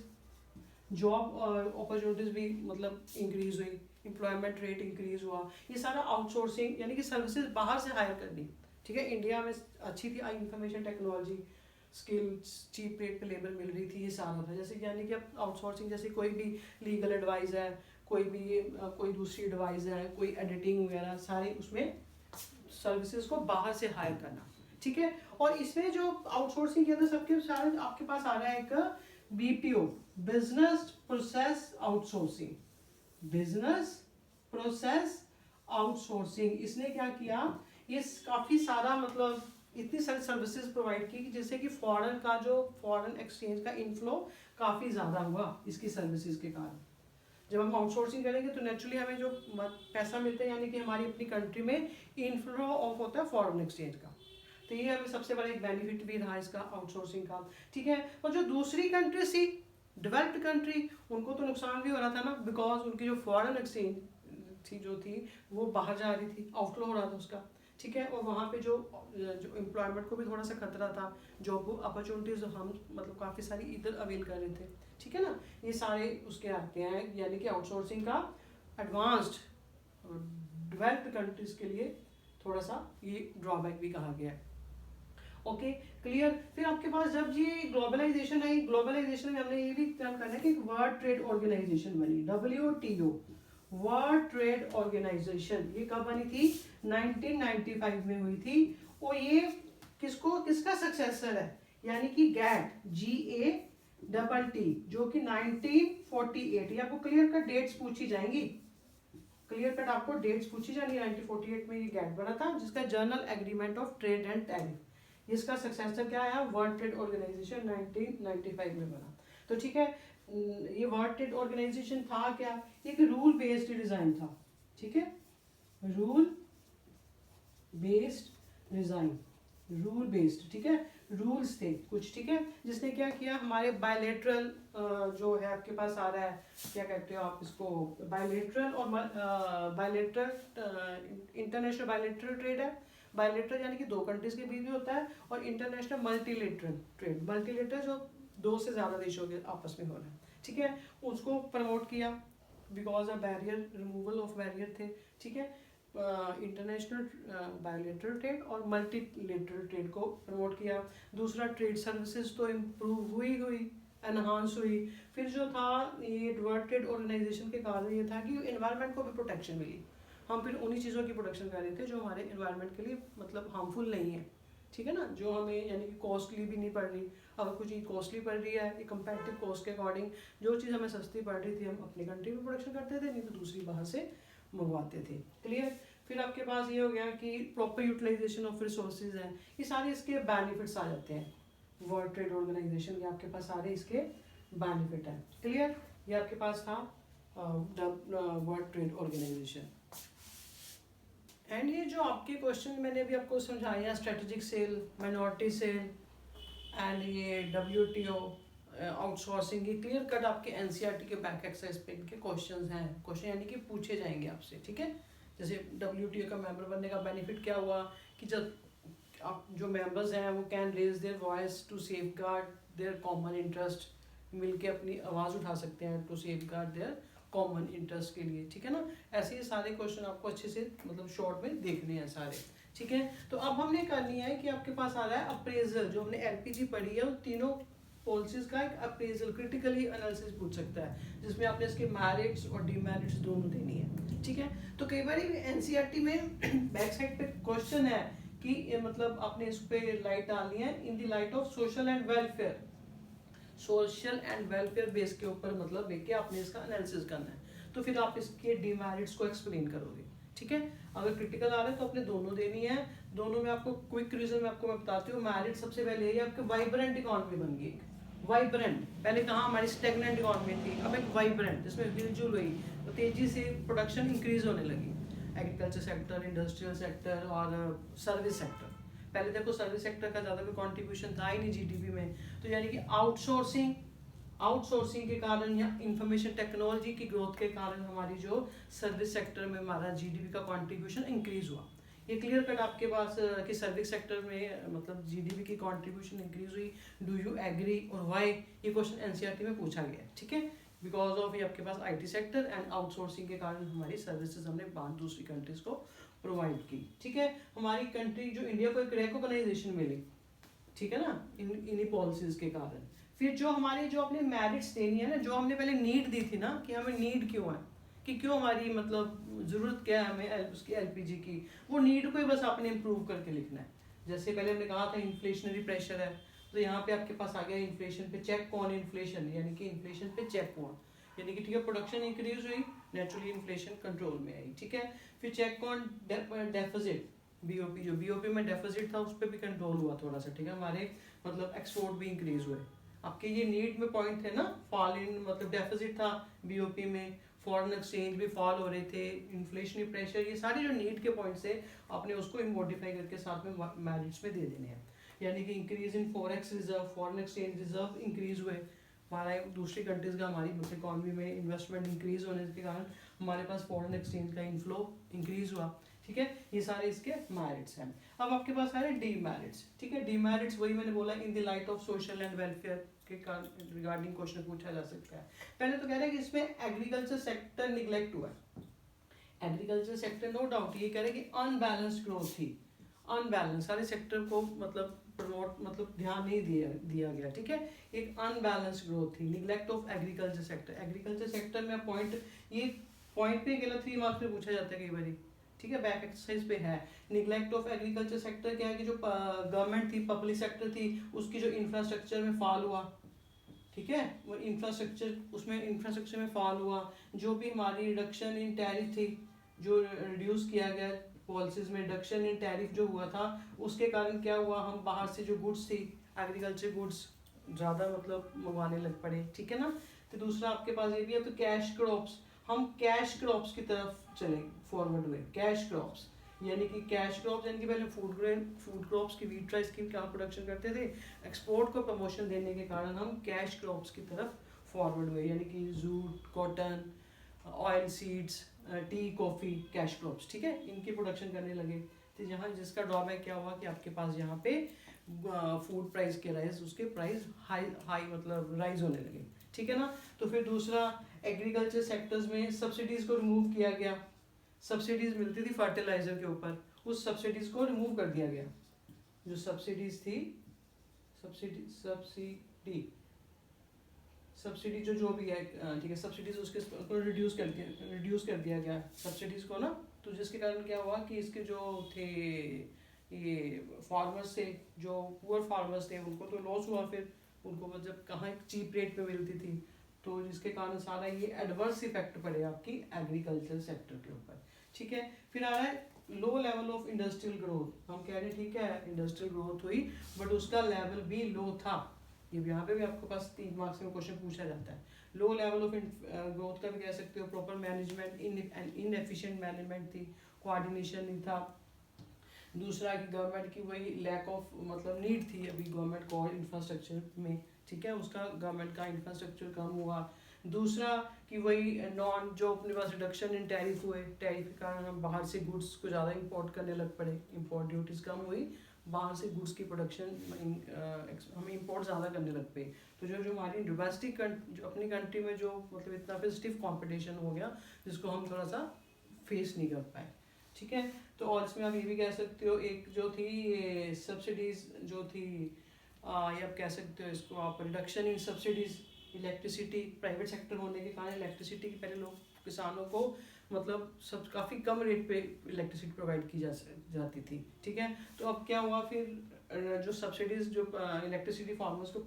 भी मतलब इंक्रीज हुई, एम्प्लॉयमेंट रेट इंक्रीज हुआ, ये सारा आउटसोर्सिंग, यानी कि सर्विसेज बाहर से हायर करनी, ठीक है। इंडिया में अच्छी थी information technology, skills, cheap rate पे लेबर मिल रही थी, ये सारा था। जैसे कि यानी कि अब आउटसोर्सिंग, जैसे कोई भी लीगल एडवाइस है, कोई दूसरी डिवाइस है, कोई एडिटिंग वगैरह, सारी उसमें सर्विसेज को बाहर से हायर करना, ठीक है। और इसमें जो आउटसोर्सिंग के अंदर सबके सारे आपके पास आ रहा है एक बीपीओ, बिजनेस प्रोसेस आउटसोर्सिंग, इसने क्या किया, ये काफ़ी सारा मतलब इतनी सारी सर्विसेज प्रोवाइड की जिससे कि फॉरेन एक्सचेंज का इनफ्लो काफ़ी ज़्यादा हुआ इसकी सर्विसेज के कारण। जब हम आउटसोर्सिंग करेंगे तो नेचुरली हमें जो पैसा मिलता है यानी कि हमारी अपनी कंट्री में इनफ्लो ऑफ होता है फॉरेन एक्सचेंज का। तो ये हमें सबसे बड़ा एक बेनिफिट भी रहा इसका आउटसोर्सिंग का, ठीक है। और जो दूसरी कंट्री थी डेवलप्ड कंट्री, उनको तो नुकसान भी हो रहा था ना, बिकॉज उनकी जो फॉरेन एक्सचेंज थी जो थी वो बाहर जा रही थी, आउटफ्लो हो रहा था उसका, ठीक है। और वहाँ पे जो एम्प्लॉयमेंट को भी थोड़ा सा खतरा था, जॉब अपॉर्चुनिटीज हम मतलब काफ़ी सारी इधर अवेल कर रहे थे, ठीक है ना। ये सारे उसके आते हैं, यानी कि आउटसोर्सिंग का एडवांस्ड डेवलप्ड कंट्रीज के लिए थोड़ा सा ये ड्रॉबैक भी कहा गया है। Okay clear. फिर आपके पास जब ये ग्लोबलाइजेशन आई, ग्लोबलाइजेशन में हमने ये भी ध्यान करना है कि वर्ल्ड ट्रेड ऑर्गेनाइजेशन बनी, WTO वर्ल्ड ट्रेड ऑर्गेनाइजेशन। ये कब बनी थी? 1995 में हुई थी। और ये किसका सक्सेसर है? यानी कि गैट, GATT, जो कि 1948, ये आपको क्लियर कट डेट्स पूछी जाएंगी, क्लियर कट आपको डेट्स पूछी जाएंगी। 1948 में ये गैट बना था, जिसका journal agreement of trade and tariff. इसका सक्सेसर क्या आया? वर्ल्ड ट्रेड ऑर्गेनाइजेशन 1995 में बना। तो ठीक है, ये वर्ल्ड ट्रेड ऑर्गेनाइजेशन था क्या? एक रूल बेस्ड डिजाइन था, ठीक है, rule based design, rule based, ठीक है, रूल्स थे कुछ, ठीक है। जिसने क्या किया, हमारे बायलेटरल जो है आपके पास आ रहा है, क्या कहते हो आप इसको, बायलेटरल और बायलेटरल इंटरनेशनल बायलेटरल ट्रेड है। बायलेटरल यानी कि दो कंट्रीज के बीच में होता है, और इंटरनेशनल मल्टीलेटरल ट्रेड, मल्टीलेटरल जो दो से ज़्यादा देशों के आपस में हो रहा है, ठीक है। उसको प्रमोट किया because of barrier, removal of barrier थे, ठीक है। इंटरनेशनल बायलेटरल ट्रेड और मल्टीलेटरल ट्रेड को प्रमोट किया। दूसरा, ट्रेड सर्विसेज तो इम्प्रूव हुई एनहांस हुई। फिर जो था ये वर्ल्ड ट्रेड ऑर्गेनाइजेशन के कारण ये था कि एनवायरनमेंट को भी प्रोटेक्शन मिली। हम फिर उन्हीं चीज़ों की प्रोटेक्शन कर रहे थे जो हमारे एनवायरनमेंट के लिए मतलब हार्मफुल नहीं है, ठीक है ना, जो हमें यानी कि कॉस्टली भी नहीं पड़ रही। अगर कुछ चीज़ कॉस्टली पड़ रही है, एक कंपैरेटिव कॉस्ट के अकॉर्डिंग जो चीज़ हमें सस्ती पड़ रही थी, हम अपनी कंट्री में प्रोडक्शन करते थे, नहीं तो दूसरी बाहर से मंगवाते थे, क्लियर। फिर आपके पास ये हो गया कि प्रॉपर यूटिलाइजेशन ऑफ रिसोर्सेज हैं, ये सारे इसके बेनिफिट्स आ जाते हैं। वर्ल्ड ट्रेड ऑर्गेनाइजेशन के आपके पास सारे इसके बेनिफिट हैं, क्लियर। ये आपके पास था वर्ल्ड ट्रेड ऑर्गेनाइजेशन। एंड ये जो आपके क्वेश्चन मैंने अभी आपको समझाया, strategic sale, minority sale and ये WTO आउटसोर्सिंग, ये क्लियर कट आपके NCERT के बैक एक्सरसाइज पे इनके क्वेश्चंस हैं, क्वेश्चन यानी कि पूछे जाएंगे आपसे, ठीक है। जैसे WTO का मेंबर बनने का बेनिफिट क्या हुआ कि जब आप जो मेंबर्स हैं वो can raise their voice to safeguard their common interest, मिलके अपनी आवाज़ उठा सकते हैं to safeguard their common interest के लिए, ठीक है ना। ऐसे ही सारे क्वेश्चन आपको अच्छे से मतलब शॉर्ट में देखने हैं सारे, ठीक है। तो अब हमने करनी है कि आपके पास आ रहा है अप्रेजल, जो हमने LPG पढ़ी है उन तीनों पॉलिसीज का एक अप्रेजल, क्रिटिकली एनालिसिस पूछ सकता है, जिसमें आपने इसके मेरिट्स और डिमेरिट्स दोनों देनी है, ठीक है। तो कई बार NCERT में बैक साइड पे क्वेश्चन है कि मतलब आपने इस पे लाइट डालनी है, in the light of social and welfare, social and welfare base के ऊपर मतलब देख के आपने इसका एनालिसिस करना है। तो फिर आप इसके डिमेरिट्स को एक्सप्लेन करोगे, ठीक है। अगर क्रिटिकल आ रहा है तो आपने दोनों देनी है। दोनों में आपको क्विक रीजन में आपको मैं बताती हूँ। मेरिट सबसे पहले ये आपके वाइब्रेंट इकोनॉमी बन गई, वाइब्रेंट, पहले कहाँ हमारी स्टेगनेंट इकोनॉमी थी, अब एक वाइब्रेंट जिसमें हिलजुल हुई, तो तेजी से प्रोडक्शन इंक्रीज होने लगी। एग्रीकल्चर सेक्टर, इंडस्ट्रियल सेक्टर और सर्विस सेक्टर। पहले देखो सर्विस सेक्टर का ज़्यादा कोई कंट्रीब्यूशन था ही नहीं GDP में, तो यानी कि आउटसोर्सिंग के कारण या इंफॉर्मेशन टेक्नोलॉजी की ग्रोथ के कारण हमारी जो सर्विस सेक्टर में हमारा GDP का कंट्रीब्यूशन इंक्रीज हुआ। ये क्लियर कट आपके पास कि सर्विस सेक्टर में मतलब GDP की कंट्रीब्यूशन इंक्रीज हुई। डू यू एग्री और व्हाई, ये क्वेश्चन NCERT में पूछा गया, ठीक है। बिकॉज ऑफ ये आपके पास IT सेक्टर एंड आउटसोर्सिंग के कारण हमारी सर्विसेज हमने बाहर दूसरी कंट्रीज को प्रोवाइड की, ठीक है। हमारी कंट्री जो इंडिया को एक रिकॉग्नाइजेशन मिली, ठीक है ना, इन्हीं पॉलिसीज के कारण। फिर जो हमारी जो अपने मेरिट्स देनी है ना, जो हमने पहले नीड दी थी ना कि हमें नीड क्यों है, कि क्यों हमारी मतलब ज़रूरत क्या है हमें उसकी LPG की, वो नीड को ही बस आपने इम्प्रूव करके लिखना है। जैसे पहले हमने कहा था इन्फ्लेशनरी प्रेशर है, तो यहाँ पे आपके पास आ गया इन्फ्लेशन पे चेक ऑन इन्फ्लेशन, यानी कि इन्फ्लेशन पे चेक ऑन, यानी कि ठीक है प्रोडक्शन इंक्रीज हुई, नेचुरली इन्फ्लेशन कंट्रोल में आई, ठीक है। फिर चेक ऑन डेफिसिट, BOP, जो BOP में डेफिसिट था उस पर भी कंट्रोल हुआ थोड़ा सा, ठीक है। हमारे मतलब एक्सपोर्ट भी इंक्रीज हुए। आपके ये नीड में पॉइंट है ना, फॉल इन मतलब डेफिसिट था BOP में, फॉरेन एक्सचेंज भी फॉल हो रहे थे, इन्फ्लेशनरी प्रेशर, ये सारे जो नीड के पॉइंट्स है आपने उसको मॉडिफाई करके साथ में मैरिट्स में दे देने हैं। यानी कि increase in forex reserve, foreign exchange reserve increase हुए, हमारा दूसरी कंट्रीज का हमारी इकोनॉमी में इन्वेस्टमेंट इंक्रीज होने के कारण हमारे पास फॉरेन एक्सचेंज का इनफ्लो इंक्रीज हुआ। ठीक है, ये सारे इसके मेरिट्स हैं। अब आपके पास है डीमेरिट्स। ठीक है, डीमेरिट्स वही मैंने बोला, in the light of social and welfare के रिगार्डिंग क्वेश्चन पूछा जा सकता है। पहले तो कह रहे हैं कि इसमें एग्रीकल्चर सेक्टर निग्लेक्ट हुआ है। एग्रीकल्चर सेक्टर नो डाउट ये कह रहे हैं कि अनबैलेंस्ड ग्रोथ थी, अनबैलेंस, सारे सेक्टर को मतलब प्रमोट मतलब ध्यान नहीं दिया गया। ठीक है, एक अनबैलेंस ग्रोथ थी, neglect of agriculture sector. Agriculture sector में पॉइंट, ये पॉइंट पे अकेला 3 मार्क्स में पूछा जाता है कई बार। ठीक है, बैक एक्सरसाइज पे है। निग्लेक्ट ऑफ एग्रीकल्चर सेक्टर क्या है कि जो गवर्नमेंट थी, पब्लिक सेक्टर थी, उसकी जो इंफ्रास्ट्रक्चर में फॉल हुआ। ठीक है, वो इंफ्रास्ट्रक्चर, उसमें इंफ्रास्ट्रक्चर में फॉल हुआ। जो भी हमारी रिडक्शन इन टैरिफ थी, जो रिड्यूस किया गया पॉलिसीज में, रिडक्शन इन टैरिफ जो हुआ था, उसके कारण क्या हुआ, हम बाहर से जो गुड्स थी, एग्रीकल्चर गुड्स ज़्यादा मतलब मंगवाने लग पड़े। ठीक है ना। तो दूसरा आपके पास ये भी है, तो कैश क्रॉप्स, हम कैश क्रॉप्स की तरफ चले, फॉरवर्ड हुए। कैश क्रॉप्स यानी कि कैश क्रॉप्स यानी कि पहले फूड क्रॉप्स की, व्हीट राइस की क्या प्रोडक्शन करते थे, एक्सपोर्ट को प्रमोशन देने के कारण हम कैश क्रॉप्स की तरफ फॉरवर्ड हुए, यानी कि jute, cotton, oil seeds, T, coffee, cash crops. ठीक है, इनकी प्रोडक्शन करने लगे। तो यहाँ जिसका ड्रॉबैक क्या हुआ कि आपके पास यहाँ पे फूड प्राइस के राइज, उसके प्राइस हाई मतलब राइज होने लगे। ठीक है ना। तो फिर दूसरा, एग्रीकल्चर सेक्टर्स में सब्सिडीज को रिमूव किया गया। सब्सिडीज मिलती थी फर्टिलाइजर के ऊपर, उस सब्सिडीज को रिमूव कर दिया गया। जो सब्सिडीज थी, सब्सिडी जो भी है, ठीक है, सब्सिडीज उसके रिड्यूस कर दिया गया सब्सिडीज को ना। तो जिसके कारण क्या हुआ कि इसके जो थे ये फार्मर्स थे, जो पुअर फार्मर्स थे, उनको तो लॉस हुआ। फिर उनको जब कहाँ एक चीप रेट पे मिलती थी, तो जिसके कारण सारा ये एडवर्स इफेक्ट पड़े आपकी एग्रीकल्चर सेक्टर के ऊपर। ठीक है, फिर आ रहा है low level of industrial growth. हम कह रहे हैं ठीक है इंडस्ट्रियल ग्रोथ हुई, बट उसका लेवल भी लो था। ये यहाँ पे भी आपके पास 3 मार्क्स में क्वेश्चन पूछा जाता है। लो लेवल ऑफ ग्रोथ का भी कह सकते हो, प्रॉपर मैनेजमेंट, इनएफिशिएंट मैनेजमेंट थी, कोऑर्डिनेशन नहीं था। दूसरा कि गवर्नमेंट की वही लैक ऑफ मतलब नीड थी अभी गवर्नमेंट को इंफ्रास्ट्रक्चर में। ठीक है, उसका गवर्नमेंट का इंफ्रास्ट्रक्चर कम हुआ। दूसरा कि वही नॉन, जो अपने पास रिडक्शन इन टैरिफ हुए, टैरिफ के कारण हम बाहर से गुड्स को ज़्यादा इंपोर्ट करने लग पड़े, इंपोर्ट ड्यूटीज़ कम हुई, बाहर से गुड्स की प्रोडक्शन हम इंपोर्ट ज़्यादा करने लग पे। तो जो हमारी डोमेस्टिक जो अपनी कंट्री में जो मतलब इतना फिर स्टिफ कॉम्पिटिशन हो गया, जिसको हम थोड़ा सा फेस नहीं कर पाए। ठीक है, तो और इसमें आप ये भी कह सकते हो, एक जो थी ये सब्सिडीज जो थी, ये आप कह सकते हो इसको आप reduction in subsidies. Electricity, private sector होने के कारण इलेक्ट्रिसिटी की पहले लोग किसानों को मतलब सब काफ़ी कम रेट पे इलेक्ट्रिसिटी प्रोवाइड की जाती थी। ठीक है, तो अब क्या हुआ फिर जो सब्सिडीज जो इलेक्ट्रिसिटी फार्मर्स को,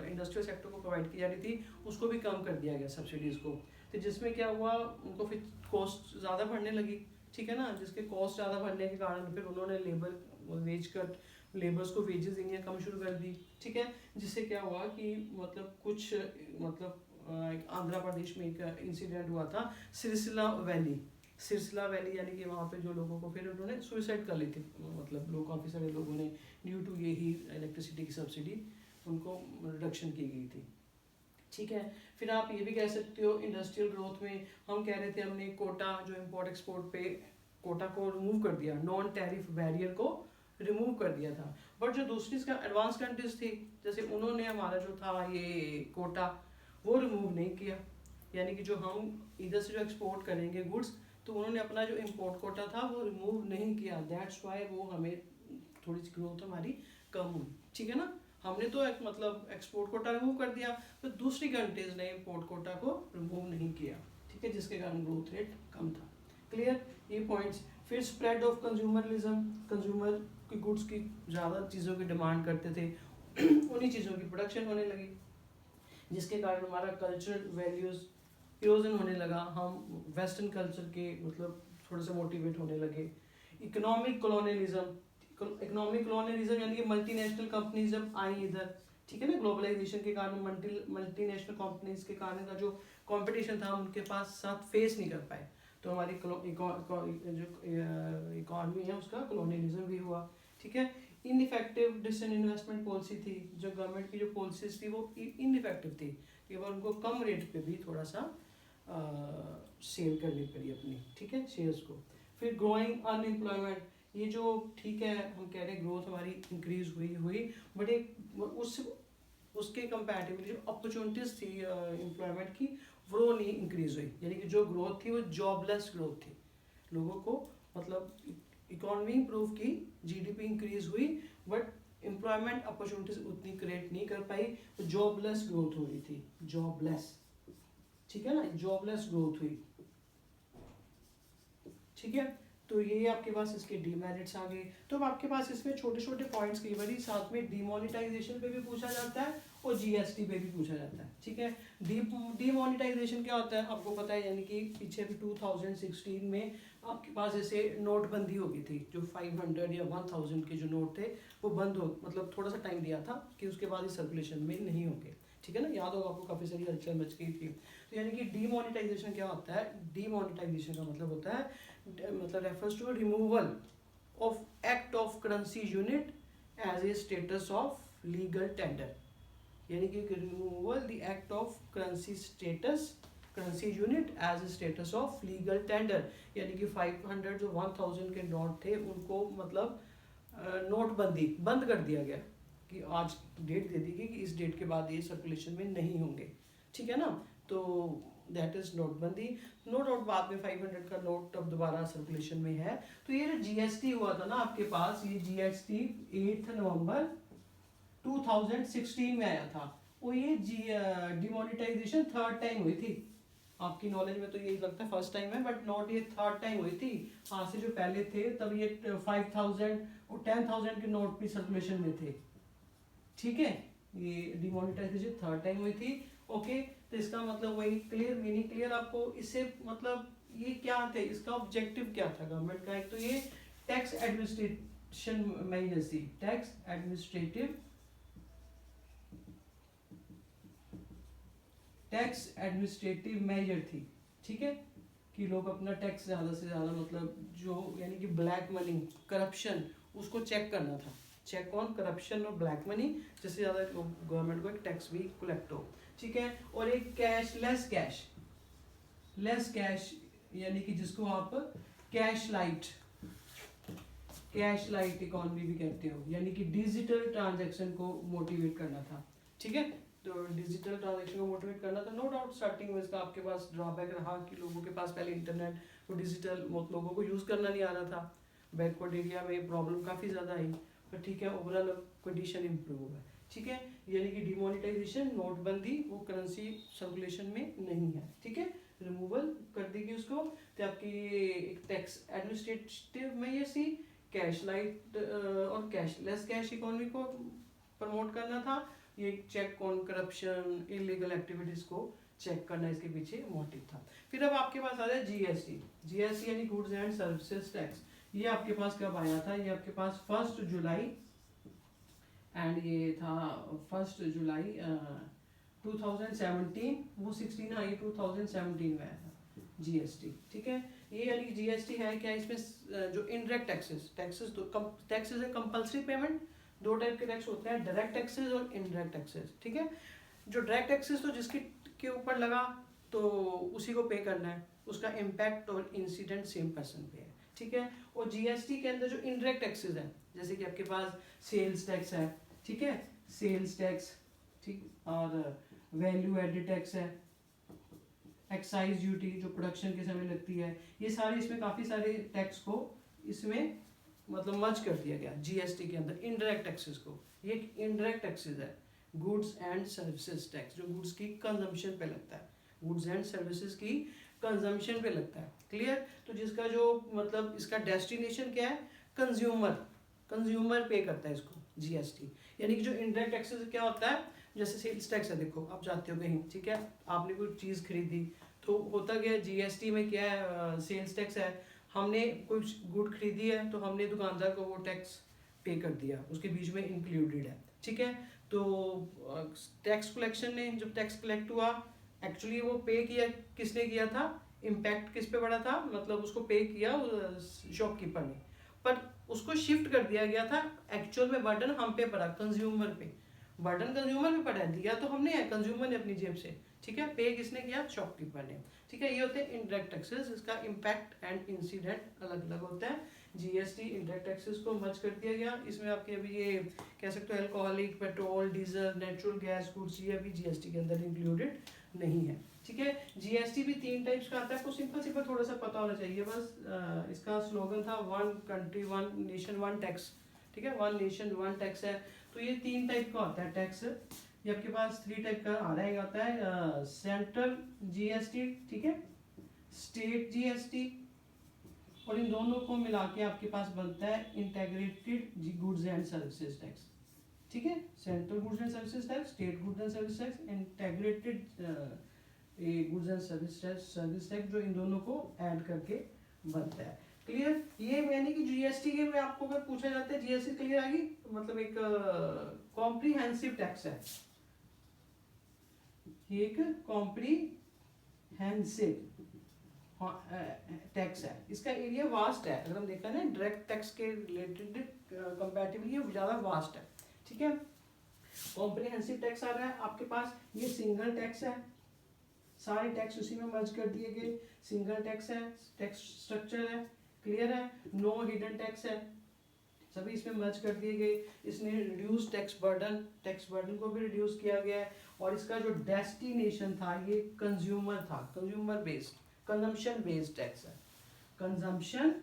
इंडस्ट्रियल सेक्टर को प्रोवाइड की जा रही थी, उसको भी कम कर दिया गया सब्सिडीज़ को। तो जिसमें क्या हुआ, उनको फिर कॉस्ट ज़्यादा बढ़ने लगी। ठीक है ना, जिसके कॉस्ट ज़्यादा बढ़ने के कारण फिर उन्होंने लेबर वेज कट, लेबर्स को वेजेस देनी कम शुरू कर दी। ठीक है, जिससे क्या हुआ कि मतलब कुछ मतलब आंध्र प्रदेश में एक इंसिडेंट हुआ था, सिरसिला वैली यानी कि वहाँ पे जो लोगों को फिर उन्होंने सुसाइड कर ली थी, मतलब लोग काफ़ी सारे लोगों ने ड्यू टू यही इलेक्ट्रिसिटी की सब्सिडी उनको रिडक्शन की गई थी। ठीक है, फिर आप ये भी कह सकते हो इंडस्ट्रियल ग्रोथ में हम कह रहे थे हमने कोटा जो इम्पोर्ट एक्सपोर्ट पे कोटा को रिमूव कर दिया, नॉन टैरिफ बैरियर को रिमूव कर दिया था। बट जो दूसरी एडवांस कंट्रीज थी, जैसे उन्होंने हमारा जो था ये कोटा वो रिमूव नहीं किया, यानी कि जो हम इधर से जो एक्सपोर्ट करेंगे गुड्स, तो उन्होंने अपना जो इम्पोर्ट कोटा था वो रिमूव नहीं किया। दैट्स वाई वो हमें थोड़ी सी ग्रोथ हमारी कम हुई। ठीक है ना, हमने तो एक मतलब एक्सपोर्ट कोटा रिमूव कर दिया, तो दूसरी कंट्रीज ने इम्पोर्ट कोटा को रिमूव नहीं किया। ठीक है, जिसके कारण ग्रोथ रेट कम था। क्लियर, ये पॉइंट्स। फिर स्प्रेड ऑफ कंज्यूमरिज्म, कंज्यूमर की गुड्स की ज़्यादा चीज़ों की डिमांड करते थे, उन्हीं चीज़ों की प्रोडक्शन होने लगी, जिसके कारण हमारा कल्चरल वैल्यूज़ इरोजन होने लगा। हम वेस्टर्न कल्चर के मतलब थोड़े से मोटिवेट होने लगे। इकोनॉमिक कॉलोनियलिज्म यानी कि मल्टीनेशनल कंपनीज जब आई इधर, ठीक है ना। ग्लोबलाइजेशन के कारण मल्टीनेशनल कंपनीज के कारण का जो कंपटीशन था उनके पास साथ फेस नहीं कर पाए, तो हमारी जो इकॉनमी है उसका कॉलोनियलिज्म भी हुआ। ठीक है। इनइफेक्टिव डिसइन्वेस्टमेंट पॉलिसी थी, जो गवर्नमेंट की जो पॉलिसीज थी वो इनइफेक्टिव थी, केवल उनको कम रेट पे भी थोड़ा सा सेल करनी पड़ी अपनी, ठीक है, शेयर्स को। फिर ग्रोइंग अनएम्प्लॉयमेंट, ये जो ठीक है हम कह रहे हैं ग्रोथ हमारी इंक्रीज हुई बट एक उसके कंपैरेटिवली जो अपॉर्चुनिटीज थी एम्प्लॉयमेंट की वो नहीं इंक्रीज हुई, यानी कि जो ग्रोथ थी वो जॉबलेस ग्रोथ थी। लोगों को मतलब इकोनॉमी इंप्रूव की, जीडीपी इंक्रीज हुई बट एम्प्लॉयमेंट अपॉर्चुनिटीज उतनी क्रिएट नहीं कर पाई, तो जॉबलेस ग्रोथ हो रही थी, जॉबलेस, ठीक है ना, जॉबलेस ग्रोथ हुई। ठीक है, तो ये आपके पास इसके डीमेरिट्स आ गए। तो अब आपके पास इसमें छोटे छोटे पॉइंट्स कई बार साथ में डीमोनेटाइजेशन पे भी पूछा जाता है और जीएसटी पे भी पूछा जाता है। ठीक है, डीमोनेटाइजेशन क्या होता है आपको पता है, यानी कि पीछे भी 2016 में आपके पास ऐसे नोटबंदी हो गई थी, जो 500 या 1000 के जो नोट थे वो बंद हो, मतलब थोड़ा सा टाइम दिया था कि उसके बाद ये सर्कुलेशन में नहीं होंगे। ठीक है ना, याद होगा आपको, काफ़ी सारी हलचल मच गई थी। तो यानी कि डीमोनेटाइजेशन क्या होता है, डीमोनेटाइजेशन का मतलब होता है मतलब refers to removal of act of currency unit as a status of legal tender, यानी कि removal the act of currency status currency unit as a status of legal tender, यानी कि 500 जो 1000 के नोट थे उनको मतलब नोटबंदी बंद कर दिया गया कि आज डेट दे दी गई कि इस डेट के बाद ये सर्कुलेशन में नहीं होंगे। ठीक है ना, तो दैट इज नोटबंदी। नो डाउट बाद में 500 का नोट अब दोबारा सर्कुलेशन में है। तो ये जो जीएसटी हुआ था ना आपके पास, ये जीएसटी 8 नवंबर 2016 में आया था, वो ये डिमोनेटाइजेशन थर्ड टाइम हुई थी। आपकी नॉलेज में तो यही लगता है फर्स्ट टाइम है, बट नॉट, ये थर्ड टाइम हुई थी। आज से जो पहले थे तब ये 5000 और 10,000 के नोट भी सर्कुलेशन में थे। ठीक है, ये डिमोनेटाइजेशन थर्ड टाइम हुई थी। ओके, तो इसका मतलब वही क्लियर, मीनिंग क्लियर आपको। इससे मतलब ये क्या थे, इसका ऑब्जेक्टिव क्या था गवर्नमेंट का, एक तो ये टैक्स एडमिनिस्ट्रेशन मेजर्स थी, टैक्स एडमिनिस्ट्रेटिव मेजर थी। ठीक है, कि लोग अपना टैक्स ज़्यादा से ज़्यादा मतलब जो यानी कि ब्लैक मनी, करप्शन, उसको चेक करना था, चेक ऑन करप्शन और ब्लैक मनी, जिससे ज़्यादा गवर्नमेंट को एक टैक्स भी कलेक्ट हो। ठीक है, और एक लेस कैश यानी कि जिसको आप कैश लाइट इकोनॉमी भी कहते हो, यानी कि डिजिटल ट्रांजैक्शन को मोटिवेट करना था। ठीक है, तो डिजिटल ट्रांजैक्शन को मोटिवेट करना था। नो डाउट स्टार्टिंग में इसका आपके पास ड्रॉबैक रहा कि लोगों के पास पहले इंटरनेट वो डिजिटल लोगों को यूज़ करना नहीं आ रहा था, बैकवर्ड एरिया में प्रॉब्लम काफ़ी ज़्यादा आई, पर ठीक है ओवरऑल कंडीशन इम्प्रूव है। ठीक है, यानी कि डिमोनेटाइजेशन, नोटबंदी, वो करेंसी सर्कुलेशन में नहीं है। ठीक है, रिमूवल कर देगी उसको। तो आपकी एक टैक्स एडमिनिस्ट्रेटिव में ये सी कैश लाइट और कैशलेस कैश इकोनॉमी को प्रमोट करना था। ये check on corruption, illegal activities को चेक करना इसके पीछे मोटिव था। फिर अब आपके पास आ जाए जीएसटी यानी गुड्स एंड सर्विसेज टैक्स। ये आपके पास कब आया था, ये आपके पास 1 जुलाई एंड ये था 1 जुलाई 2017, वो 16 आई 2017 में आया था जीएसटी। ठीक है, ये यानी जीएसटी है क्या, इसमें जो इनडायरेक्ट टैक्सेस तो टैक्सेस है कंपल्सरी पेमेंट, दो टाइप के टैक्स होते हैं, डायरेक्ट टैक्सेस और इनडायरेक्ट टैक्सेस। ठीक है, जो डायरेक्ट टैक्सेस तो जिसके के ऊपर लगा तो उसी को पे करना है, उसका इम्पैक्ट और इंसिडेंट सेम पर्सन पे है। ठीक है, और जीएसटी के अंदर जो इनडायरेक्ट टैक्सेस है, जैसे कि आपके पास सेल्स टैक्स है, ठीक है, सेल्स टैक्स, ठीक, और वैल्यू एडेड टैक्स है, एक्साइज ड्यूटी जो प्रोडक्शन के समय लगती है, ये सारे इसमें काफ़ी सारे टैक्स को इसमें मतलब मर्ज कर दिया गया जीएसटी के अंदर, इनडायरेक्ट टैक्सेस को। ये इनडायरेक्ट टैक्सेस है, गुड्स एंड सर्विसेज टैक्स, जो गुड्स की कंजम्पशन पे लगता है, गुड्स एंड सर्विसेज की कंजम्पशन पे लगता है। क्लियर, तो जिसका जो मतलब इसका डेस्टिनेशन क्या है, कंज्यूमर पे करता है इसको जीएसटी। यानी कि जो इनडायरेक्ट टैक्सेस क्या होता है, जैसे सेल्स टैक्स है, देखो आप जाते हो कहीं, ठीक है, आपने कोई चीज़ खरीदी तो होता क्या, जीएसटी में क्या है, सेल्स टैक्स है, हमने कुछ गुड खरीदी है तो हमने दुकानदार को वो टैक्स पे कर दिया, उसके बीच में इंक्लूडेड है। ठीक है, तो टैक्स कलेक्शन ने, जब टैक्स कलेक्ट हुआ, एक्चुअली वो पे किया किसने किया था, इम्पैक्ट किस पे पड़ा था, मतलब उसको पे किया शॉपकीपर ने, पर उसको शिफ्ट कर दिया गया था, एक्चुअल में बर्डन हम पे पड़ा, कंज्यूमर पे, बर्डन कंज्यूमर पे पड़ा, दिया तो हमने है कंज्यूमर ने अपनी जेब से, ठीक है, पे किसने किया, शॉपकीपर ने, ठीक है। ये होते हैं इनडायरेक्ट टैक्सेस, इसका इम्पैक्ट एंड इंसिडेंट अलग अलग होता है। जीएसटी इनडायरेक्ट टैक्सेस को मर्ज कर दिया गया, इसमें आपके अभी ये कह सकते हो alcoholic, petrol, diesel, natural gas, goods, ये अभी जीएसटी के अंदर इंक्लूडेड नहीं है, ठीक है। जीएसटी भी 3 टाइप्स का आता है, आपको सिंपल सिंपल थोड़ा सा पता होना चाहिए बस। इसका स्लोगन था one country one nation one tax, ठीक है, वन नेशन वन टैक्स है। तो ये 3 टाइप का होता है टैक्स, ये आपके पास 3 टाइप का आ रहा है, आता है सेंट्रल जीएसटी, ठीक है, स्टेट जीएसटी, और इन दोनों को मिला के आपके पास बनता है integrated goods and services tax, ठीक है। Central goods and services tax, state goods and service tax, integrated goods and service tax, जो इन दोनों को ऐड करके बनता है। क्लियर? ये यानी कि जीएसटी के में आपको अगर पूछा जाता है जीएसटी क्लियर आएगी, मतलब एक कॉम्प्रिहेंसिव टैक्स है, एक कॉम्प्रिहेंसिव टैक्स है, इसका एरिया वास्ट है, अगर हम देखा ना डायरेक्ट टैक्स के रिलेटेड कंपैरेटिवली ये ज़्यादा वास्ट है, ठीक है। कॉम्प्रिहेंसिव टैक्स आ रहा है आपके पास, ये सिंगल टैक्स है, सारे टैक्स उसी में मर्ज कर दिए गए, सिंगल टैक्स है, टैक्स स्ट्रक्चर है, क्लियर है, नो हिडन टैक्स है, सभी इसमें मर्ज कर दिए गए। इसने रिड्यूस टैक्स बर्डन को भी रिड्यूस किया गया है, और इसका जो डेस्टिनेशन था ये कंज्यूमर था, consumer based, consumption based tax है, कंजम्पशन,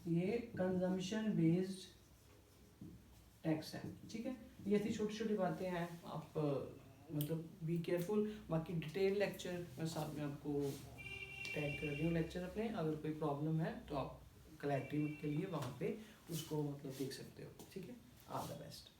ये कंजम्पशन बेस्ड टैक्स है, ठीक है। ये थी छोटी छोटी बातें हैं, आप मतलब बी केयरफुल। बाकी डिटेल लेक्चर मैं साथ में आपको टैग कर रही हूँ लेक्चर अपने, अगर कोई प्रॉब्लम है तो आप क्लैरिटी के लिए वहाँ पे उसको मतलब देख सकते हो, ठीक है। All the best.